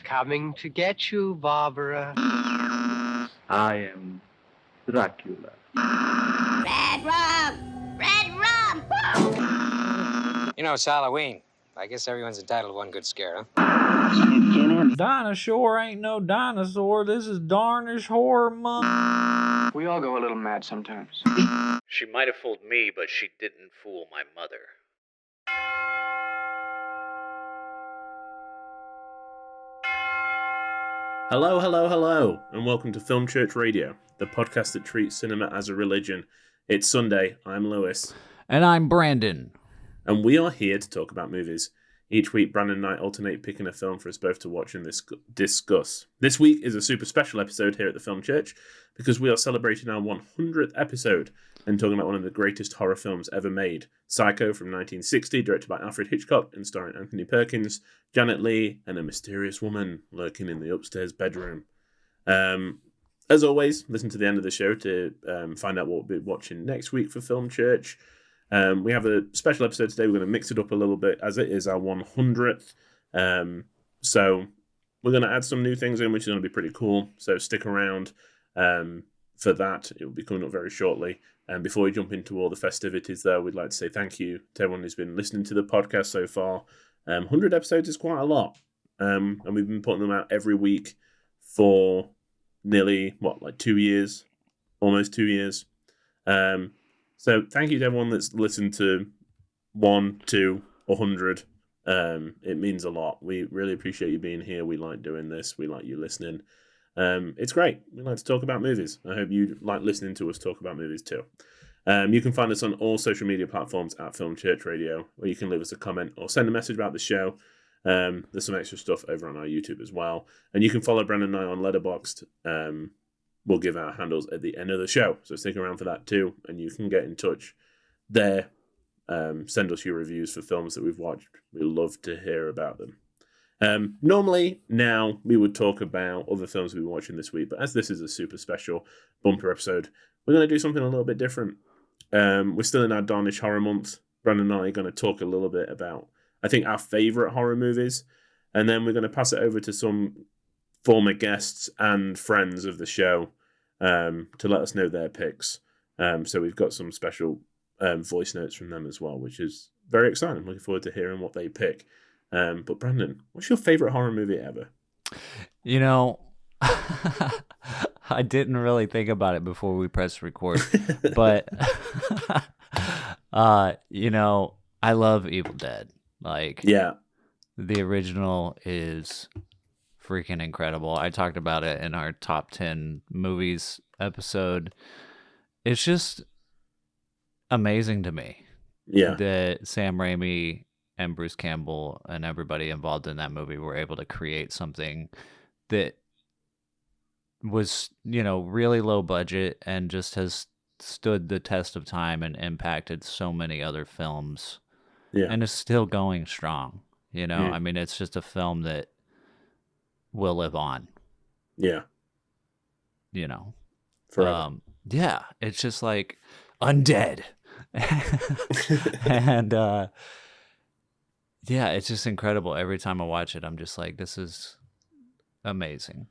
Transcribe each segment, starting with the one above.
coming to get you, Barbara. I am Dracula. Red rum! Red rum! You know, it's Halloween. I guess everyone's entitled to one good scare, huh? Dinosaur ain't no dinosaur. This is Darnish Horror Month. We all go a little mad sometimes. She might have fooled me, but she didn't fool my mother. Hello, hello, hello, and welcome to Film Church Radio, the podcast that treats cinema as a religion. It's Sunday, I'm Lewis. And I'm Brandon. And we are here to talk about movies. Each week, Brandon and I alternate picking a film for us both to watch and discuss. This week is a super special episode here at the Film Church because we are celebrating our 100th episode and talking about one of the greatest horror films ever made, Psycho from 1960, directed by Alfred Hitchcock and starring Anthony Perkins, Janet Leigh, and a mysterious woman lurking in the upstairs bedroom. As always, listen to the end of the show to find out what we'll be watching next week for Film Church. We have a special episode today. We're going to mix it up a little bit as it is our 100th. So we're going to add some new things in, which is going to be pretty cool. So stick around for that. It will be coming up very shortly. And before we jump into all the festivities, though, we'd like to say thank you to everyone who's been listening to the podcast so far. 100 episodes is quite a lot. And we've been putting them out every week for nearly, 2 years? Almost 2 years. So thank you to everyone that's listened to 1, 2, 100. It means a lot. We really appreciate you being here. We like doing this. We like you listening. It's great. We like to talk about movies. I hope you like listening to us talk about movies too. You can find us on all social media platforms at Film Church Radio, where you can leave us a comment or send a message about the show. There's some extra stuff over on our YouTube as well. And you can follow Brandon and I on Letterboxd. We'll give our handles at the end of the show, so stick around for that too, and you can get in touch there. Send us your reviews for films that we've watched. We love to hear about them. Normally, now, we would talk about other films we've been watching this week, but as this is a super special bumper episode, we're going to do something a little bit different. We're still in our Darnish Horror Month. Brandon and I are going to talk a little bit about, I think, our favourite horror movies, and then we're going to pass it over to some former guests and friends of the show to let us know their picks. So we've got some special voice notes from them as well, which is very exciting. I'm looking forward to hearing what they pick. But Brandon, what's your favorite horror movie ever? You know, I didn't really think about it before we pressed record, but I love Evil Dead. Yeah, the original is freaking incredible. I talked about it in our top 10 movies episode. It's just amazing to me. Yeah. That Sam Raimi and Bruce Campbell and everybody involved in that movie were able to create something that was, really low budget and just has stood the test of time and impacted so many other films. Yeah. And is still going strong. I mean, it's just a film that will live on. Yeah. Forever. Yeah, it's just like undead. And yeah, it's just incredible. Every time I watch it, I'm just like, this is amazing.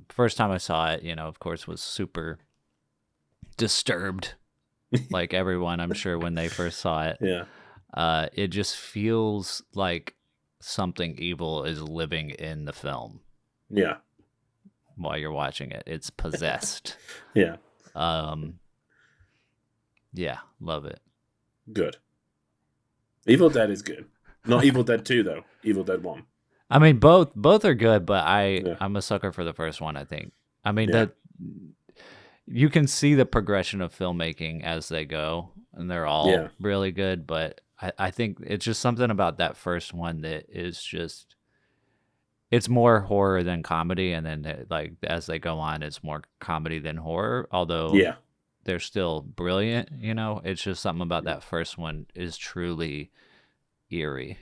First time I saw it, of course, was super disturbed. Like everyone, I'm sure, when they first saw it. Yeah. It just feels like something evil is living in the film. Yeah. While you're watching it, it's possessed. Yeah. Yeah, love it. Good. Evil Dead is good. Not Evil Dead 2 though. Evil Dead 1. I mean, both are good, but I'm a sucker for the first one, I think. I mean, that you can see the progression of filmmaking as they go, and they're all really good, but I think it's just something about that first one that is just, it's more horror than comedy, and then as they go on, it's more comedy than horror, although they're still brilliant, It's just something about that first one is truly eerie.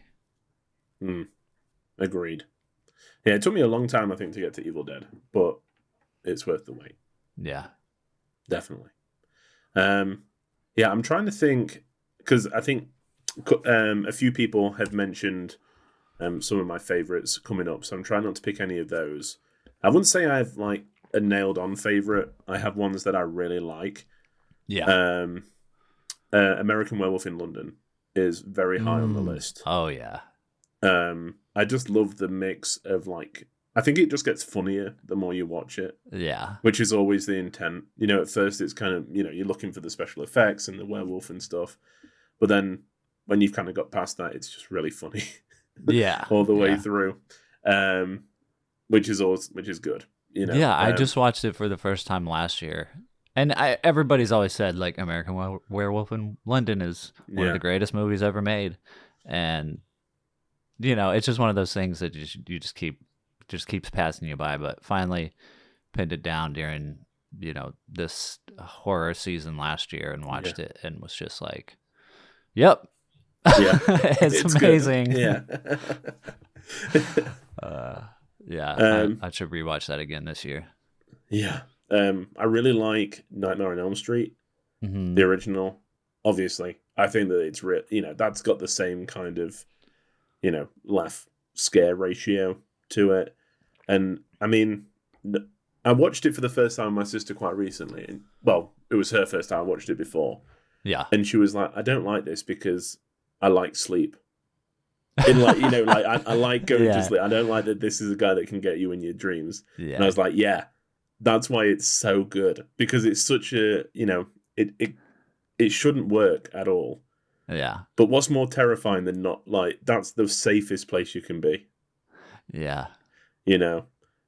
Agreed. Yeah, it took me a long time, I think, to get to Evil Dead, but it's worth the wait. Yeah. Definitely. I'm trying to think, because I think a few people have mentioned some of my favorites coming up, so I'm trying not to pick any of those. I wouldn't say I have like a nailed on favorite. I have ones that I really like. Yeah. American Werewolf in London is very high on the list. Oh yeah. I just love the mix of like, I think it just gets funnier the more you watch it. Yeah. Which is always the intent. You know, at first it's kind of, you know, you're looking for the special effects and the werewolf and stuff. But then when you've kind of got past that, it's just really funny. Yeah. All the way through. Which is good. You know. Yeah, I just watched it for the first time last year. And everybody's always said like American Werewolf in London is one of the greatest movies ever made. And you know, it's just one of those things that you just keeps passing you by, but finally pinned it down during, you know, this horror season last year and watched it and was just like, yep. Yeah. it's amazing. Good. Yeah. I should rewatch that again this year. Yeah. I really like Nightmare on Elm Street, the original. Obviously, I think that it's you know, that's got the same kind of, you know, laugh scare ratio to it. And I mean, I watched it for the first time with my sister quite recently. And, well, it was her first time. I watched it before. Yeah. And she was like, I don't like this because I like sleep. In like, you know, like I like going to sleep. I don't like that this is a guy that can get you in your dreams. Yeah. And I was like, yeah, that's why it's so good, because it's such a, you know, it shouldn't work at all. Yeah. But what's more terrifying than not, like, that's the safest place you can be. Yeah. You know?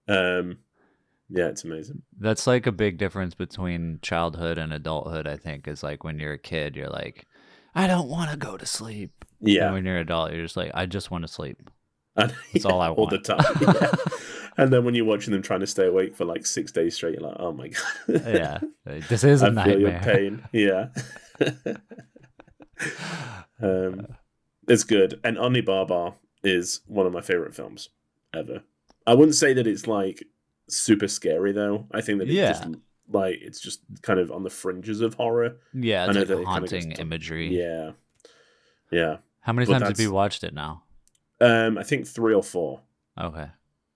Yeah, it's amazing. That's like a big difference between childhood and adulthood, I think, is like when you're a kid, you're like, I don't want to go to sleep. Yeah. And when you're an adult, you're just like, I just want to sleep. And, That's all I want. All the time. Yeah. And then when you're watching them trying to stay awake for like 6 days straight, you're like, oh my God. Yeah. This is a nightmare. I feel your pain. Yeah. It's good. And Omni Barbar is one of my favorite films ever. I wouldn't say that it's like super scary though. I think that it's just kind of on the fringes of horror. Yeah, it's like haunting imagery. Yeah. Yeah. How many times have you watched it now? I think 3 or 4. Okay.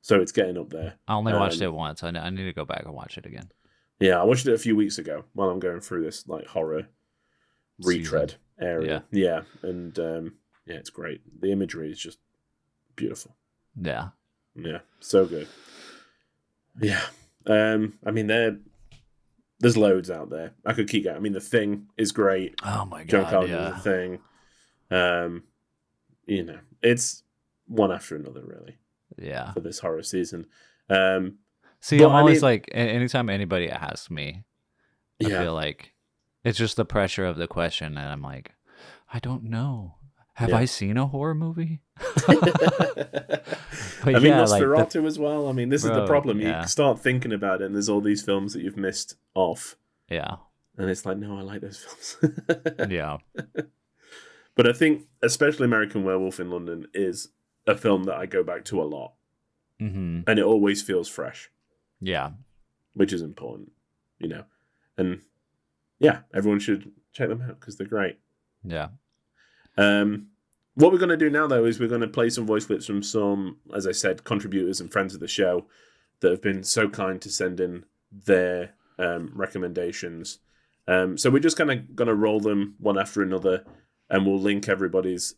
So it's getting up there. I only watched it once. I need to go back and watch it again. Yeah, I watched it a few weeks ago while I'm going through this like horror retread area. Yeah. And yeah, it's great. The imagery is just beautiful. Yeah. Yeah, so good. Yeah. I mean, there's loads out there. I could keep going. I mean, The Thing is great. Oh my God, John Carpenter's The Thing. You know, it's one after another, really. Yeah. For this horror season. See, I'm always like, anytime anybody asks me, I feel like it's just the pressure of the question, and I'm like, I don't know. Have I seen a horror movie? I mean, Nosferatu as well. I mean, this is the problem. Yeah. You start thinking about it, and there's all these films that you've missed off. Yeah. And it's like, no, I like those films. Yeah. But I think, especially American Werewolf in London, is a film that I go back to a lot. Mm-hmm. And it always feels fresh. Yeah. Which is important, you know. And yeah, everyone should check them out because they're great. Yeah. What we're going to do now, though, is we're going to play some voice clips from some, as I said, contributors and friends of the show that have been so kind to send in their recommendations. So we're just kind of going to roll them one after another, and we'll link everybody's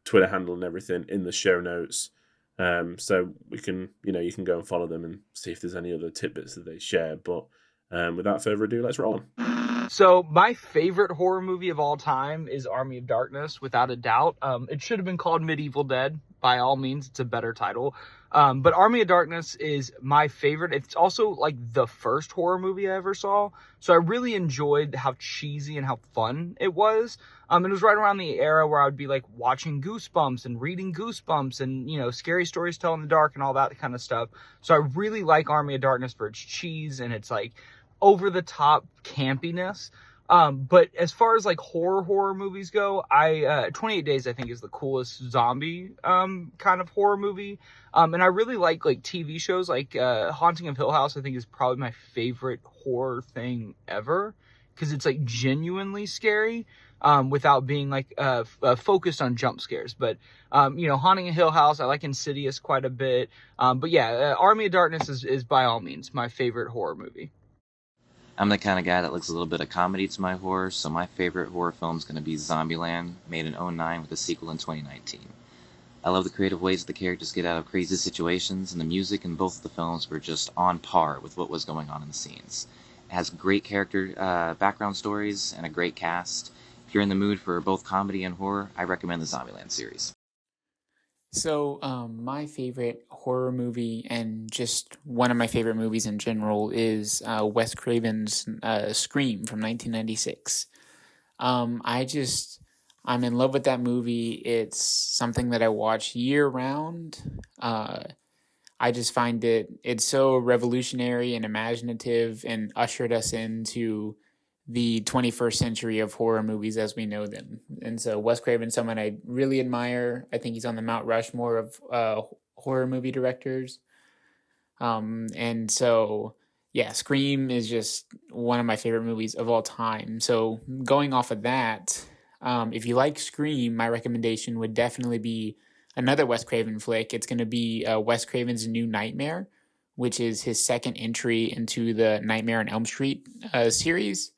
Twitter handle and everything in the show notes. So we can, you know, you can go and follow them and see if there's any other tidbits that they share. But without further ado, let's roll on. So my favorite horror movie of all time is Army of Darkness, without a doubt. It should have been called Medieval Dead. By all means, it's a better title. But Army of Darkness is my favorite. It's also like the first horror movie I ever saw. So I really enjoyed how cheesy and how fun it was. It was right around the era where I would be like watching Goosebumps and reading Goosebumps and, you know, scary stories told in the dark and all that kind of stuff. So I really like Army of Darkness for its cheese and its like over the top campiness. But as far as like horror movies go, 28 Days I think is the coolest zombie kind of horror movie. And I really like TV shows like Haunting of Hill House. I think is probably my favorite horror thing ever because it's like genuinely scary. without being like focused on jump scares. But Haunting a Hill House, I like Insidious quite a bit. But yeah, Army of Darkness is by all means my favorite horror movie. I'm the kind of guy that likes a little bit of comedy to my horror, so my favorite horror film is going to be Zombieland, made in '09 with a sequel in 2019. I love the creative ways the characters get out of crazy situations, and the music in both of the films were just on par with what was going on in the scenes. It has great character background stories and a great cast. If you're in the mood for both comedy and horror, I recommend the Zombieland series. So, my favorite horror movie, and just one of my favorite movies in general, is Wes Craven's Scream from 1996. I'm in love with that movie. It's something that I watch year round. I just find it's so revolutionary and imaginative, and ushered us into the 21st century of horror movies as we know them. And so Wes Craven's someone I really admire. I think he's on the Mount Rushmore of horror movie directors. And so, yeah, Scream is just one of my favorite movies of all time. So going off of that, if you like Scream, my recommendation would definitely be another Wes Craven flick. It's going to be Wes Craven's New Nightmare, which is his second entry into the Nightmare on Elm Street series.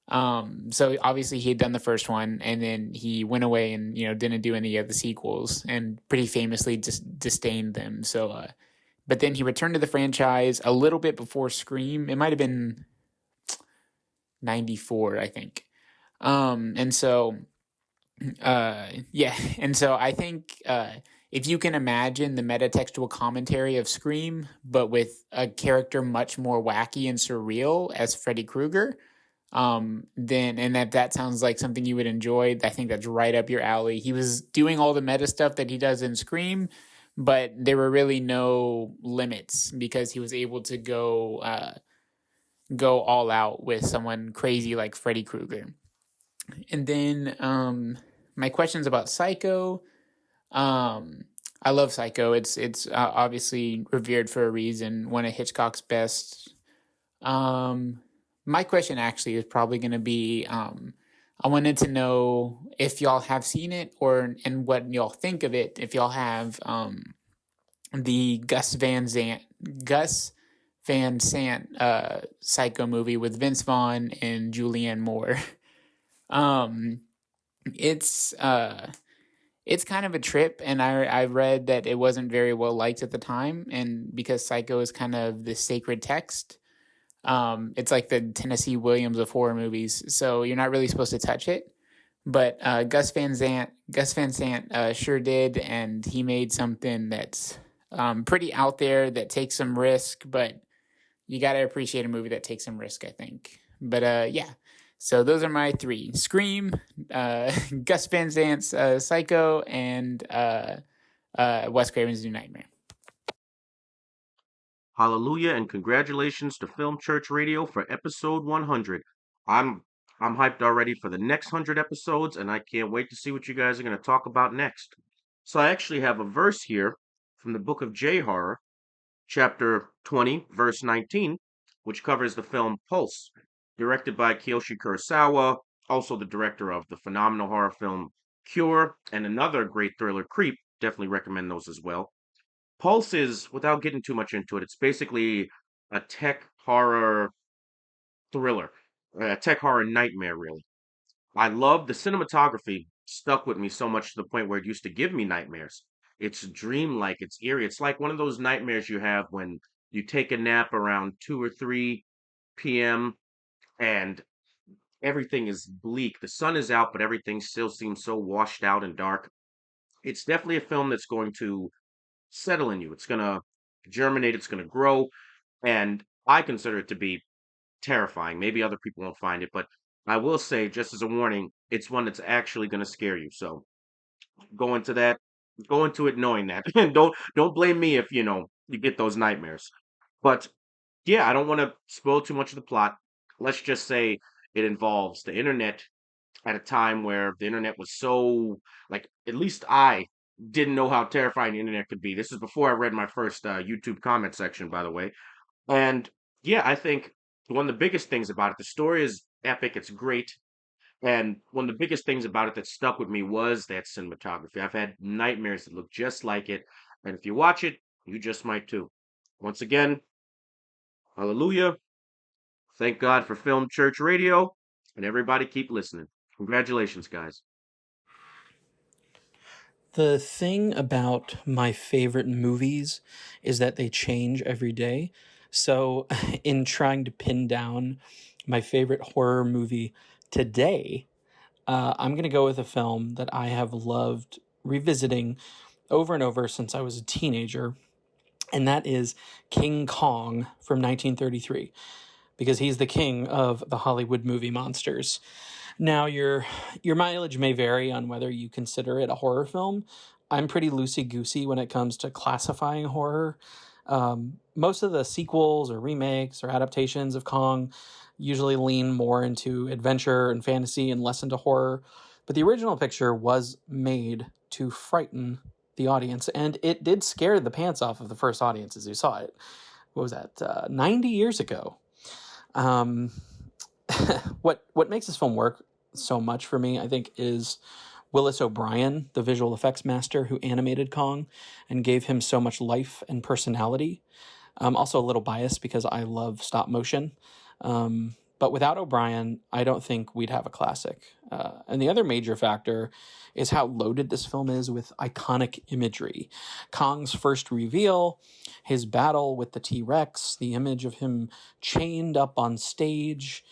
So obviously he had done the first one, and then he went away and didn't do any of the sequels, and pretty famously just disdained them. So but then he returned to the franchise a little bit before Scream. It might have been 94, I think. And so I think if you can imagine the metatextual commentary of Scream, but with a character much more wacky and surreal as Freddy Krueger, then, and that sounds like something you would enjoy. I think that's right up your alley. He was doing all the meta stuff that he does in Scream, but there were really no limits because he was able to go all out with someone crazy like Freddy Krueger. And then my questions about Psycho. I love Psycho. It's obviously revered for a reason. One of Hitchcock's best. My question actually is probably going to be, I wanted to know if y'all have seen it and what y'all think of it. If y'all have the Gus Van Sant Psycho movie with Vince Vaughn and Julianne Moore. It's kind of a trip, and I read that it wasn't very well liked at the time, and because Psycho is kind of the sacred text. It's like the Tennessee Williams of horror movies, so you're not really supposed to touch it. But Gus Van Sant sure did, and he made something that's pretty out there that takes some risk, but you got to appreciate a movie that takes some risk, I think. But yeah, so those are my three: Scream, Gus Van Sant's Psycho, and Wes Craven's New Nightmare. Hallelujah and congratulations to Film Church Radio for episode 100. I'm hyped already for the next 100 episodes, and I can't wait to see what you guys are going to talk about next. So I actually have a verse here from the book of J-Horror, chapter 20, verse 19, which covers the film Pulse, directed by Kiyoshi Kurosawa, also the director of the phenomenal horror film Cure, and another great thriller, Creep. Definitely recommend those as well. Pulse is, without getting too much into it, it's basically a tech horror thriller, a tech horror nightmare, really. I love the cinematography, stuck with me so much to the point where it used to give me nightmares. It's dreamlike, it's eerie. It's like one of those nightmares you have when you take a nap around 2 or 3 p.m. and everything is bleak. The sun is out, but everything still seems so washed out and dark. It's definitely a film that's going to settle in you. It's going to germinate, it's going to grow, and I consider it to be terrifying. Maybe other people won't find it, but I will say, just as a warning, it's one that's actually going to scare you. So go into it knowing that, and don't blame me if you get those nightmares. But yeah, I don't want to spoil too much of the plot. Let's just say it involves the internet at a time where the internet was so, like, at least I didn't know how terrifying the internet could be. This is before I read my first YouTube comment section, by the way. And yeah, I think one of the biggest things about it, the story is epic, it's great, And one of the biggest things about it that stuck with me was that cinematography. I've had nightmares that look just like it. And if you watch it, you just might too. Once again, hallelujah. Thank God for Film Church Radio. And everybody keep listening. Congratulations, guys. The thing about my favorite movies is that they change every day. So, in trying to pin down my favorite horror movie today, I'm going to go with a film that I have loved revisiting over and over since I was a teenager, and that is King Kong from 1933, because he's the king of the Hollywood movie monsters. Now, your mileage may vary on whether you consider it a horror film. I'm pretty loosey-goosey when it comes to classifying horror. Most of the sequels or remakes or adaptations of Kong usually lean more into adventure and fantasy and less into horror. But the original picture was made to frighten the audience, and it did scare the pants off of the first audiences who saw it. What was that? 90 years ago. What makes this film work so much for me, I think, is Willis O'Brien, the visual effects master who animated Kong and gave him so much life and personality. I'm also a little biased because I love stop motion. But without O'Brien, I don't think we'd have a classic. And the other major factor is how loaded this film is with iconic imagery. Kong's first reveal, his battle with the T-Rex, the image of him chained up on stage.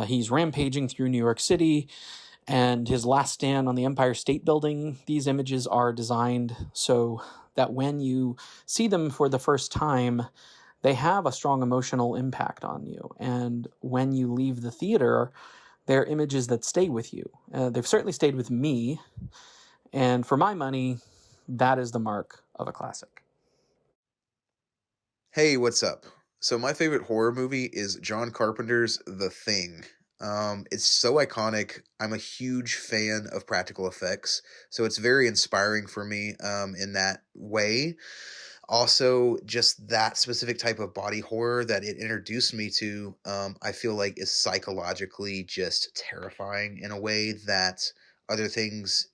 He's rampaging through New York City, and his last stand on the Empire State Building. These images are designed so that when you see them for the first time, they have a strong emotional impact on you. And when you leave the theater, they're images that stay with you. They've certainly stayed with me. And for my money, that is the mark of a classic. Hey, what's up? So my favorite horror movie is John Carpenter's The Thing. It's so iconic. I'm a huge fan of practical effects, so it's very inspiring for me in that way. Also, just that specific type of body horror that it introduced me to, I feel like is psychologically just terrifying in a way that other things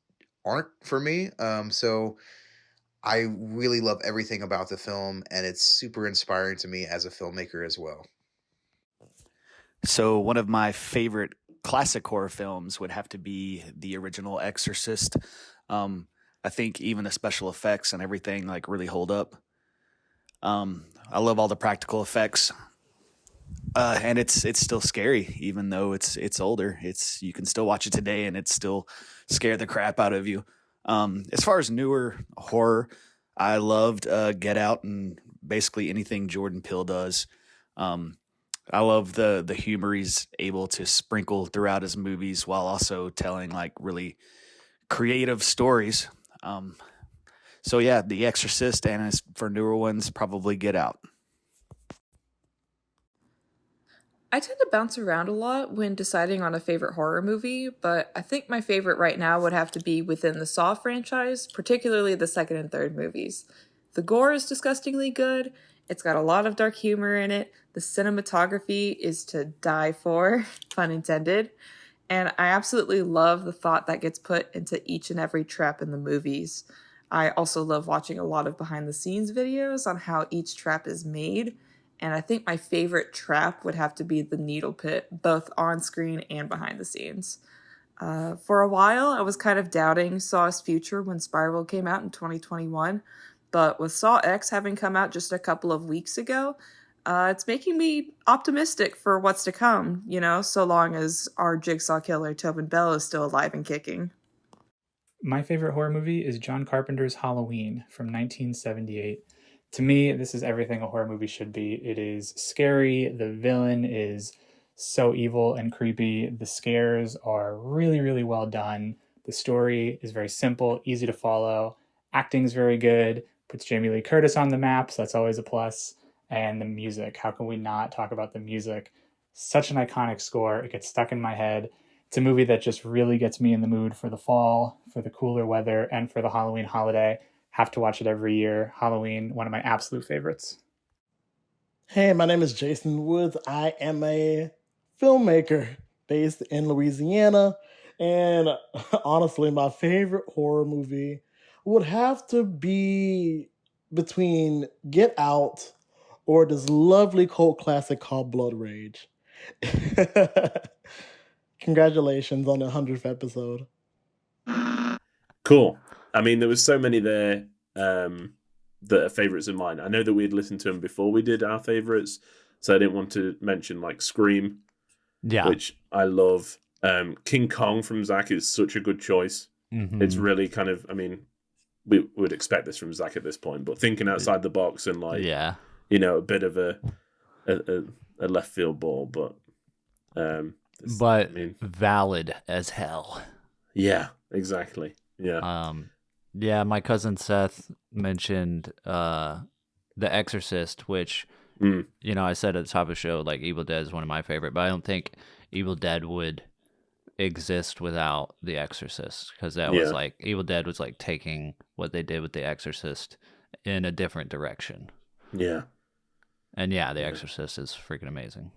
aren't for me. So I really love everything about the film, and it's super inspiring to me as a filmmaker as well. So one of my favorite classic horror films would have to be the original Exorcist. I think even the special effects and everything like really hold up. I love all the practical effects, and it's still scary even though it's older. You can still watch it today and it still scare the crap out of you. As far as newer horror, I loved Get Out and basically anything Jordan Peele does. I love the humor he's able to sprinkle throughout his movies while also telling like really creative stories. So yeah, The Exorcist, and as for newer ones, probably Get Out. I tend to bounce around a lot when deciding on a favorite horror movie, but I think my favorite right now would have to be within the Saw franchise, particularly the second and third movies. The gore is disgustingly good, it's got a lot of dark humor in it, the cinematography is to die for, pun intended, and I absolutely love the thought that gets put into each and every trap in the movies. I also love watching a lot of behind-the-scenes videos on how each trap is made, and I think my favorite trap would have to be the needle pit, both on screen and behind the scenes. For a while, I was kind of doubting Saw's future when Spiral came out in 2021, but with Saw X having come out just a couple of weeks ago, it's making me optimistic for what's to come, so long as our Jigsaw killer Tobin Bell is still alive and kicking. My favorite horror movie is John Carpenter's Halloween from 1978. To me, this is everything a horror movie should be. It is scary. The villain is so evil and creepy. The scares are really, really well done. The story is very simple, easy to follow. Acting's very good. Puts Jamie Lee Curtis on the map, so that's always a plus. And the music. How can we not talk about the music? Such an iconic score. It gets stuck in my head. It's a movie that just really gets me in the mood for the fall, for the cooler weather, and for the Halloween holiday. Have to watch it every year. Halloween, one of my absolute favorites. Hey, my name is Jason Woods. I am a filmmaker. based in Louisiana. And honestly, my favorite horror movie would have to be between Get Out or this lovely cult classic called Blood Rage. Congratulations on the 100th episode. Cool. I mean, there was so many there that are favourites of mine. I know that we had listened to them before we did our favourites, so I didn't want to mention like Scream, which I love. King Kong from Zach is such a good choice. Mm-hmm. It's really kind of, I mean, we would expect this from Zach at this point, but thinking outside the box and like, you know, a bit of a left field ball, but valid as hell. Yeah, exactly. Yeah. Yeah, my cousin Seth mentioned The Exorcist, which you know, I said at the top of the show, like Evil Dead is one of my favorite, but I don't think Evil Dead would exist without The Exorcist, because that was like Evil Dead was like taking what they did with The Exorcist in a different direction. Yeah. And yeah, The Exorcist is freaking amazing.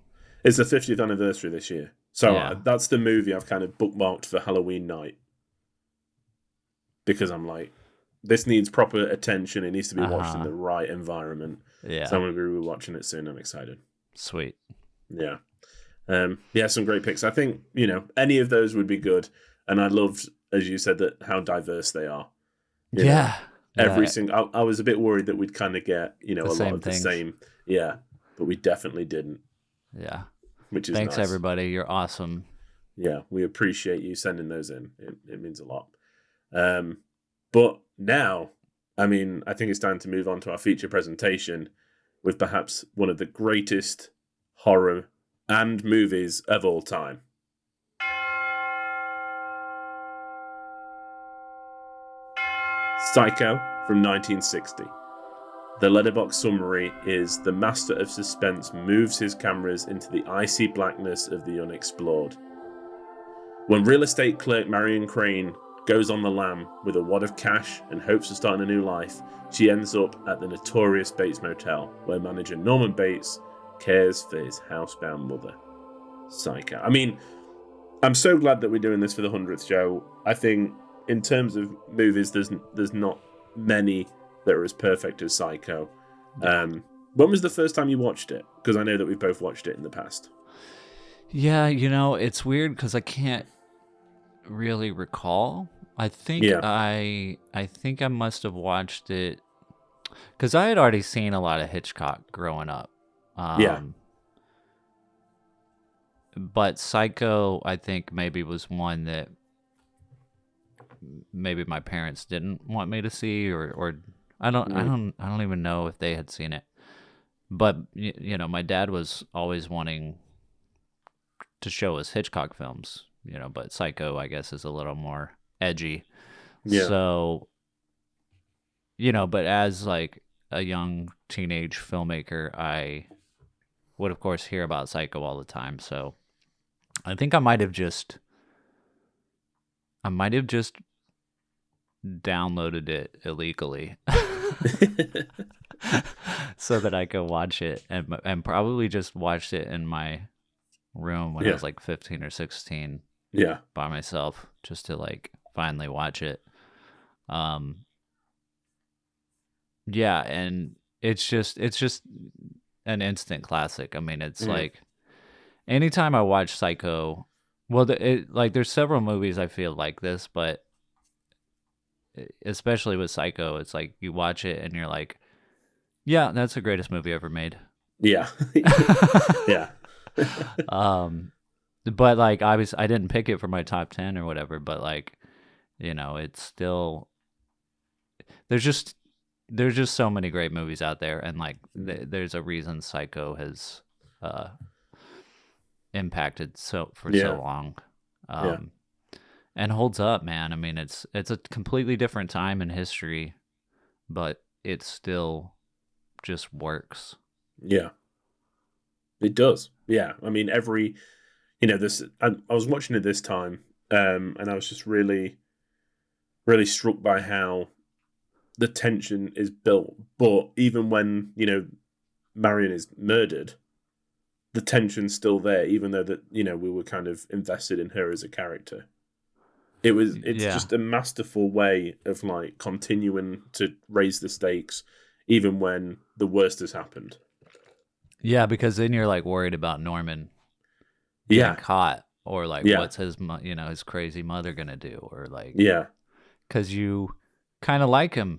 It's the 50th anniversary this year. So that's the movie I've kind of bookmarked for Halloween night. Because I'm like, this needs proper attention. It needs to be watched in the right environment. Yeah. So I'm going to be rewatching it soon. I'm excited. Sweet. Yeah. Yeah, some great picks. I think, you know, any of those would be good. And I loved, as you said, that how diverse they are. You know, every single... I was a bit worried that we'd kind of get, you know, a lot of the same. Yeah. But we definitely didn't. Yeah. Which is Thanks, nice. everybody. You're awesome. Yeah, we appreciate you sending those in. It means a lot. But now, I mean, I think it's time to move on to our feature presentation with perhaps one of the greatest horror and movies of all time. Psycho from 1960. The letterbox summary is: the master of suspense moves his cameras into the icy blackness of the unexplored. When real estate clerk Marion Crane goes on the lam with a wad of cash and hopes of starting a new life, she ends up at the notorious Bates Motel, where manager Norman Bates cares for his housebound mother. Psycho. I mean, I'm so glad that we're doing this for the 100th show. I think in terms of movies, there's not many that are as perfect as Psycho. When was the first time you watched it? Because I know that we've both watched it in the past. Yeah, you know, it's weird because I can't really recall. I think I think I must have watched it because I had already seen a lot of Hitchcock growing up. But Psycho, I think maybe was one that maybe my parents didn't want me to see, or I don't even know if they had seen it. But you know, my dad was always wanting to show us Hitchcock films, you know, but Psycho, I guess, is a little more edgy. Yeah. So, you know, but as like a young teenage filmmaker, I would of course hear about Psycho all the time. So I think I might have just downloaded it illegally so that I could watch it, and probably just watched it in my room when I was like 15 or 16 by myself, just to like finally watch it. And it's just an instant classic. I mean, it's like anytime I watch Psycho, well, there's several movies I feel like this, but especially with Psycho, it's like you watch it and you're like, yeah, that's the greatest movie ever made. Yeah. Yeah. But like, obviously I didn't pick it for my top 10 or whatever, but like, you know, it's still, there's just so many great movies out there, and like there's a reason Psycho has impacted so long, and holds up, man. I mean, it's a completely different time in history, but it still just works. Yeah, it does. Yeah, I mean, this. I was watching it this time, and I was just really, really struck by how the tension is built. But even when, you know, Marion is murdered, the tension's still there, even though that we were kind of invested in her as a character. It's just a masterful way of like continuing to raise the stakes, even when the worst has happened. Yeah, because then you're like worried about Norman getting caught, or like what's his his crazy mother gonna do, or like because you kind of like him.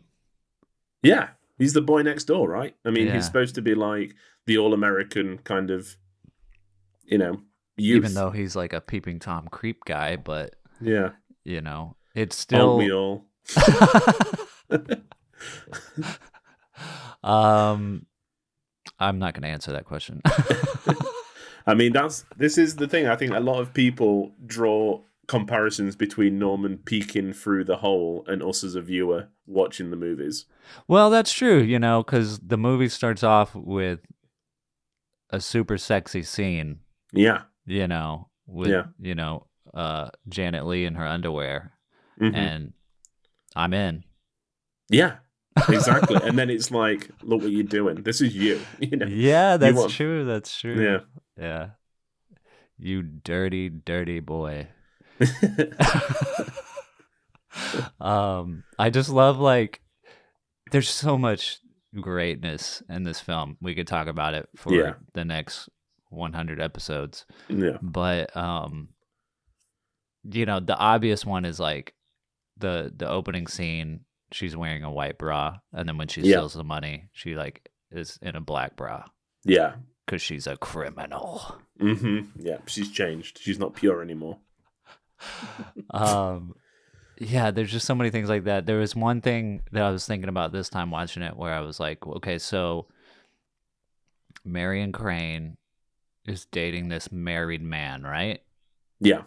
Yeah, he's the boy next door, right? I mean, he's supposed to be like the all-American kind of, youth. Even though he's like a peeping Tom creep guy, but it's still. Aren't we all? I'm not going to answer that question. I mean, this is the thing. I think a lot of people draw comparisons between Norman peeking through the hole and us as a viewer watching the movies. Well, that's true, because the movie starts off with a super sexy scene. Yeah. With Janet Leigh in her underwear, and I'm in. Yeah. Exactly. And then it's like, look what you're doing. This is you. Yeah, that's true. That's true. Yeah. Yeah. You dirty, dirty boy. I just love, like, there's so much greatness in this film. We could talk about it for the next 100 episodes. Yeah. But the obvious one is like the opening scene. She's wearing a white bra, and then when she steals the money, she like is in a black bra. Yeah, because she's a criminal. Yeah, she's changed. She's not pure anymore. Yeah, there's just so many things like that. There was one thing that I was thinking about this time watching it, where I was like, okay, so Marion Crane is dating this married man, right? Yeah.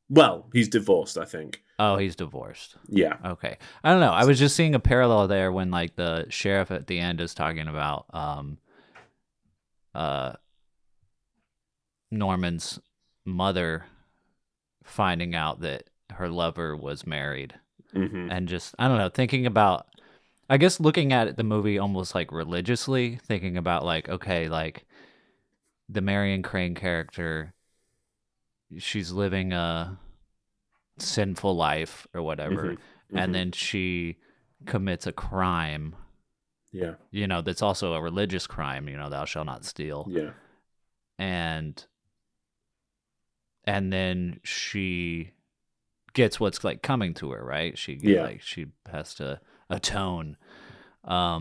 Well, he's divorced, I think. Oh, he's divorced. Yeah. Okay. I don't know. I was just seeing a parallel there when like the sheriff at the end is talking about Norman's mother finding out that her lover was married. And just, I don't know, thinking about, I guess looking at the movie almost like religiously, thinking about like, okay, like the Marion Crane character, she's living a sinful life or whatever, and then she commits a crime, that's also a religious crime, thou shalt not steal, and then she gets what's like coming to her, right? She has to atone. I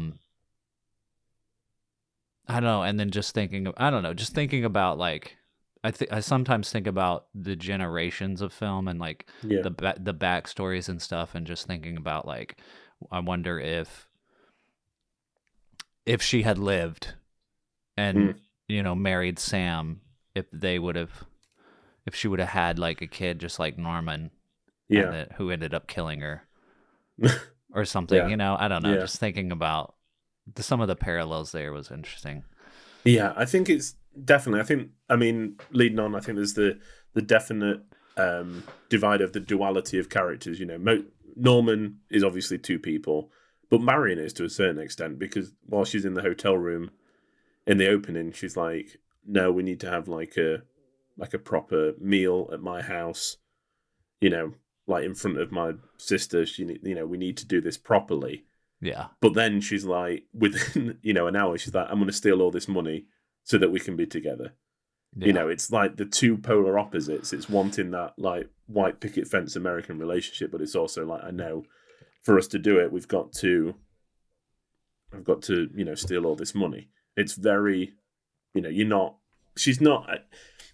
don't know, and then just thinking about like, I sometimes think about the generations of film and like the backstories and stuff, and just thinking about like, I wonder if she had lived and married Sam, if she would have had like a kid just like Norman, who ended up killing her or something. I don't know. Just thinking about some of the parallels there was interesting. Yeah, I think it's definitely. Leading on, I think there's the definite divide of the duality of characters. Norman is obviously two people, but Marion is to a certain extent, because while she's in the hotel room in the opening, she's like, "No, we need to have like a proper meal at my house." Like in front of my sister. We need to do this properly. Yeah. But then she's like, within, an hour, she's like, I'm going to steal all this money so that we can be together. Yeah. It's like the two polar opposites. It's wanting that like white picket fence American relationship, but it's also like, I know for us to do it, I've got to, steal all this money. It's very, she's not,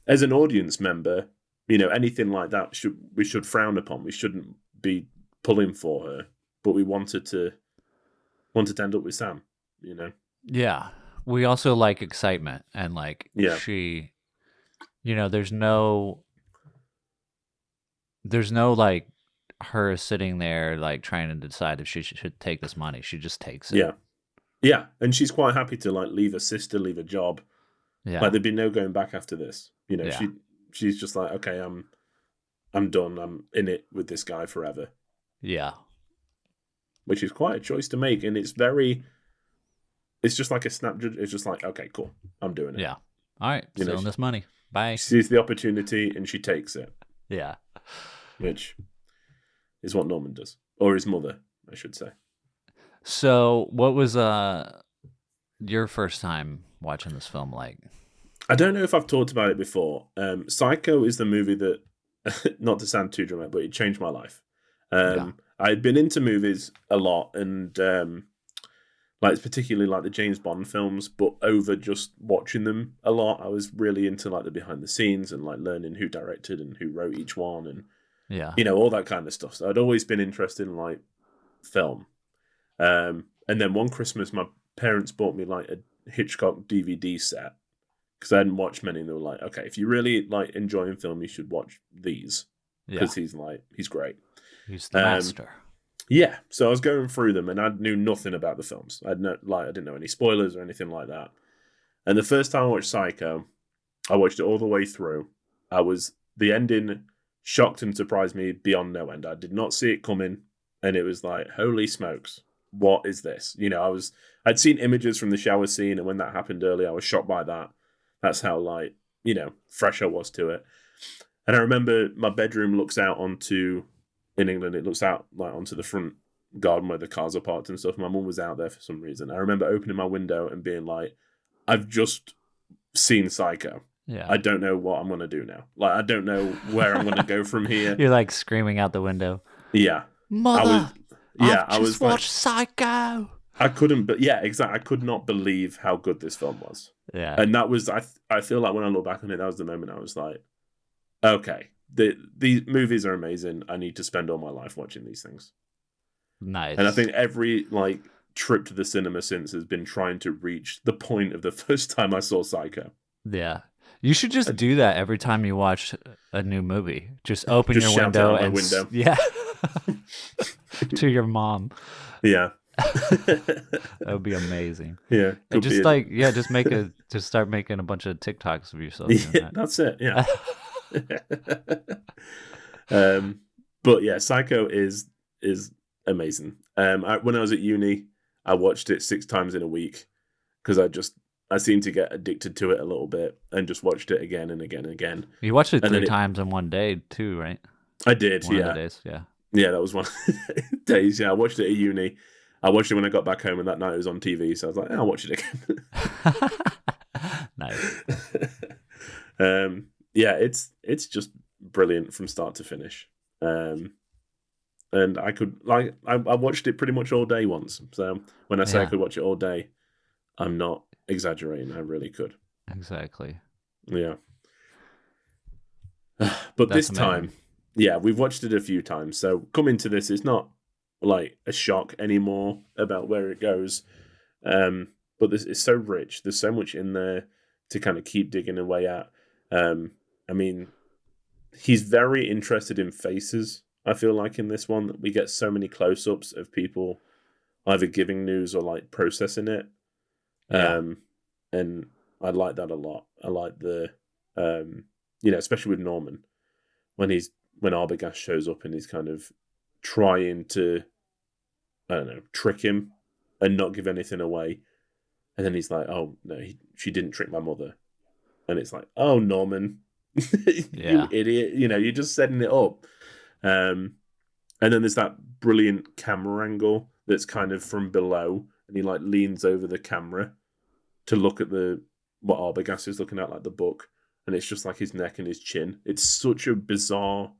as an audience member, anything like that we should frown upon. We shouldn't be pulling for her, but we wanted to end up with Sam, Yeah. We also like excitement, and like she, there's no like her sitting there like trying to decide if she should take this money. She just takes it. Yeah. Yeah. And she's quite happy to like leave her sister, leave a job. Yeah. Like there'd be no going back after this. She's just like, okay, I'm done. I'm in it with this guy forever. Yeah. Which is quite a choice to make, and it's just like a snap. It's just like, okay, cool, I'm doing it. Yeah. All right, You know, selling this money. Bye. She sees the opportunity and she takes it. Yeah. Which is what Norman does. Or his mother, I should say. So, what was your first time watching this film like? I don't know if I've talked about it before. Psycho is the movie that, not to sound too dramatic, but it changed my life. I'd been into movies a lot, and like particularly like the James Bond films, but over just watching them a lot, I was really into like the behind the scenes and like learning who directed and who wrote each one, and you know, all that kind of stuff. So I'd always been interested in like film. And then one Christmas, my parents bought me like a Hitchcock DVD set because I hadn't watched many, and they were like, "Okay, if you really like enjoying film, you should watch these because he's great. He's the master." Yeah, so I was going through them, and I knew nothing about the films. I didn't know any spoilers or anything like that. And the first time I watched Psycho, I watched it all the way through. The ending shocked and surprised me beyond no end. I did not see it coming, and it was like, holy smokes, what is this? You know, I'd seen images from the shower scene, and when that happened earlier, I was shocked by that. That's how, like, you know, fresh I was to it. And I remember my bedroom looks out onto, in England, it looks out like onto the front garden where the cars are parked and stuff. My mum was out there for some reason. I remember opening my window and being like, I've just seen Psycho. Yeah. I don't know what I'm going to do now. Like, I don't know where I'm going to go from here. You're like screaming out the window. Yeah. Mother, I was watched Psycho. I couldn't, but yeah, exactly. I could not believe how good this film was. Yeah. And that was, I feel like when I look back on it, that was the moment I was like, okay, these movies are amazing. I need to spend all my life watching these things. Nice. And I think every like trip to the cinema since has been trying to reach the point of the first time I saw Psycho. Yeah. You should just do that every time you watch a new movie. Just open Just your shout window out my and window. yeah. To your mom. Yeah. That would be amazing. Yeah. And just just start making a bunch of TikToks of yourself doing that. That's it. Yeah. But yeah, Psycho is amazing. When I was at uni, I watched it 6 times in a week because I seemed to get addicted to it a little bit and just watched it again and again and again. You watched it 3 times in one day too, right? I did. One of the days, yeah. Yeah, that was one of the days. Yeah, I watched it at uni. I watched it when I got back home, and that night it was on TV. So I was like, I'll watch it again. Nice. Yeah, it's just brilliant from start to finish. And I could I watched it pretty much all day once. So when I say I could watch it all day, I'm not exaggerating. I really could. Exactly. Yeah. But this time, we've watched it a few times. So coming to this, it's not like a shock anymore about where it goes. But this is so rich. There's so much in there to kind of keep digging away at. I mean, he's very interested in faces. I feel like in this one, we get so many close-ups of people either giving news or like processing it. And I like that a lot. I like the, especially with Norman, when Arbogast shows up and he's kind of trying to, I don't know, trick him and not give anything away. And then he's like, oh, no, she didn't trick my mother. And it's like, oh, Norman, you idiot. You're just setting it up. And then there's that brilliant camera angle that's kind of from below. And he like leans over the camera to look at what Arbogast is looking at, like the book. And it's just like his neck and his chin. It's such a bizarre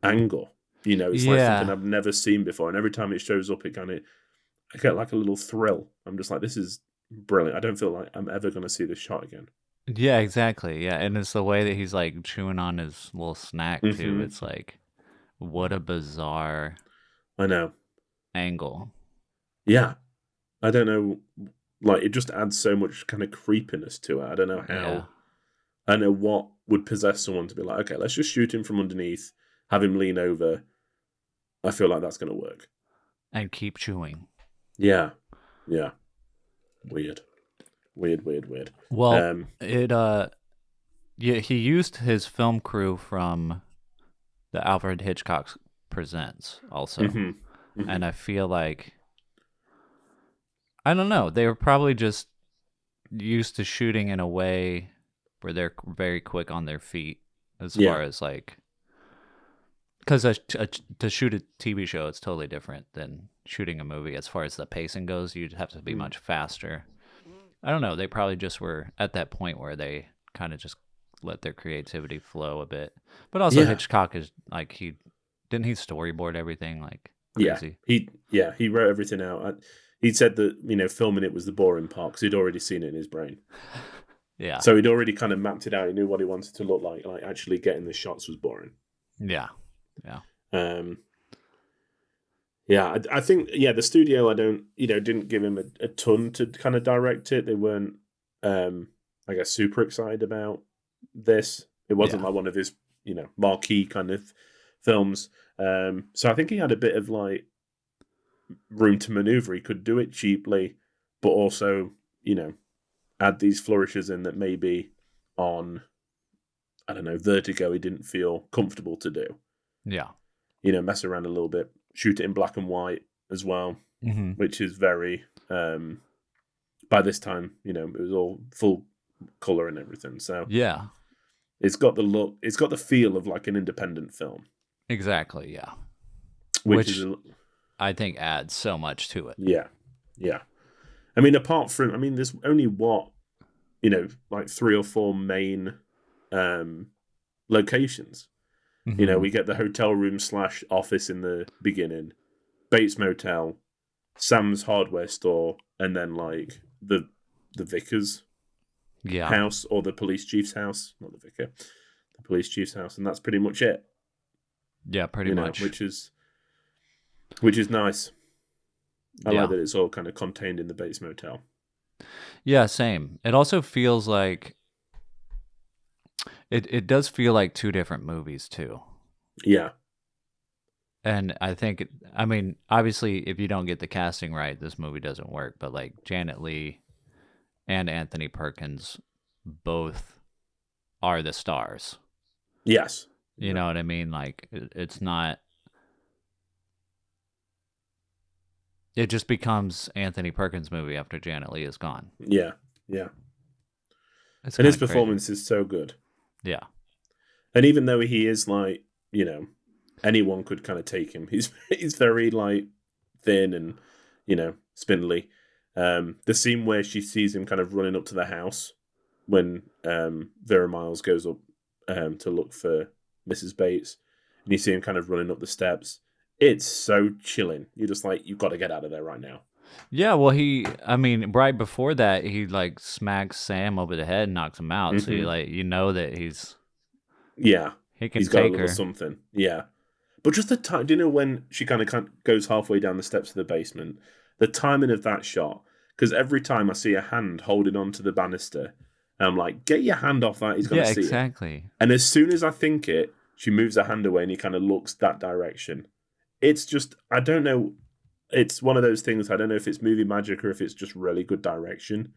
angle. It's like something I've never seen before. And every time it shows up, I get like a little thrill. I'm just like, this is brilliant. I don't feel like I'm ever going to see this shot again. Yeah, exactly. Yeah. And it's the way that he's like chewing on his little snack too. Mhm. It's like, what a bizarre I know. angle. Yeah. I don't know. Like, it just adds so much kind of creepiness to it. I don't know how. Yeah. I don't know what would possess someone to be like, okay, let's just shoot him from underneath, have him lean over. I feel like that's going to work. And keep chewing. Yeah. Yeah. Weird. Well, he used his film crew from the Alfred Hitchcock Presents also. Mhm. Mhm. And I feel like, I don't know, they were probably just used to shooting in a way where they're very quick on their feet as Yeah. far as like, because to shoot a TV show, it's totally different than shooting a movie. As far as the pacing goes, you'd have to be much faster. I don't know. They probably just were at that point where they kind of just let their creativity flow a bit. But also Hitchcock is like, didn't he storyboard everything like crazy? He wrote everything out. He said that, filming it was the boring part because he'd already seen it in his brain. Yeah. So he'd already kind of mapped it out. He knew what he wanted to look like. Like actually getting the shots was boring. Yeah. I think the studio didn't give him a ton to kind of direct it. They weren't I guess super excited about this. It wasn't like one of his marquee kind of films. So I think he had a bit of like room to maneuver. He could do it cheaply, but also add these flourishes in that maybe on Vertigo he didn't feel comfortable to do. Yeah. Mess around a little bit, shoot it in black and white as well, which is very, by this time, it was all full color and everything. So yeah, it's got the look, it's got the feel of like an independent film. Exactly. Yeah. Which I think adds so much to it. Yeah. Yeah. I mean, apart from, there's only like 3 or 4 main locations. We get the hotel room / office in the beginning, Bates Motel, Sam's hardware store, and then like the vicar's house or the police chief's house, not the vicar, the police chief's house, and that's pretty much it. Yeah, pretty much. Which is nice. I like that it's all kind of contained in the Bates Motel. Yeah, same. It also feels like it does feel like 2 different movies too. Yeah. And I think obviously if you don't get the casting right, this movie doesn't work, but like Janet Leigh and Anthony Perkins both are the stars. Yes. You know what I mean? Like it's not, it just becomes Anthony Perkins' movie after Janet Leigh is gone. Yeah. Yeah. It's and his kinda performance crazy. is so good. Yeah. And even though he is like, anyone could kind of take him. He's very like thin and, spindly. The scene where she sees him kind of running up to the house when Vera Miles goes up to look for Mrs. Bates, and you see him kind of running up the steps. It's so chilling. You're just like, you've got to get out of there right now. Yeah, well, right before that, he like smacks Sam over the head and knocks him out. So that he's he can he's got a take little her. something. Yeah, but just the time. Do you know when she kind of goes halfway down the steps of the basement? The timing of that shot, because every time I see a hand holding onto the banister, I'm like, get your hand off that. He's going to see exactly. it. And as soon as I think it, she moves her hand away and he kind of looks that direction. It's just, I don't know. It's one of those things. I don't know if it's movie magic or if it's just really good direction.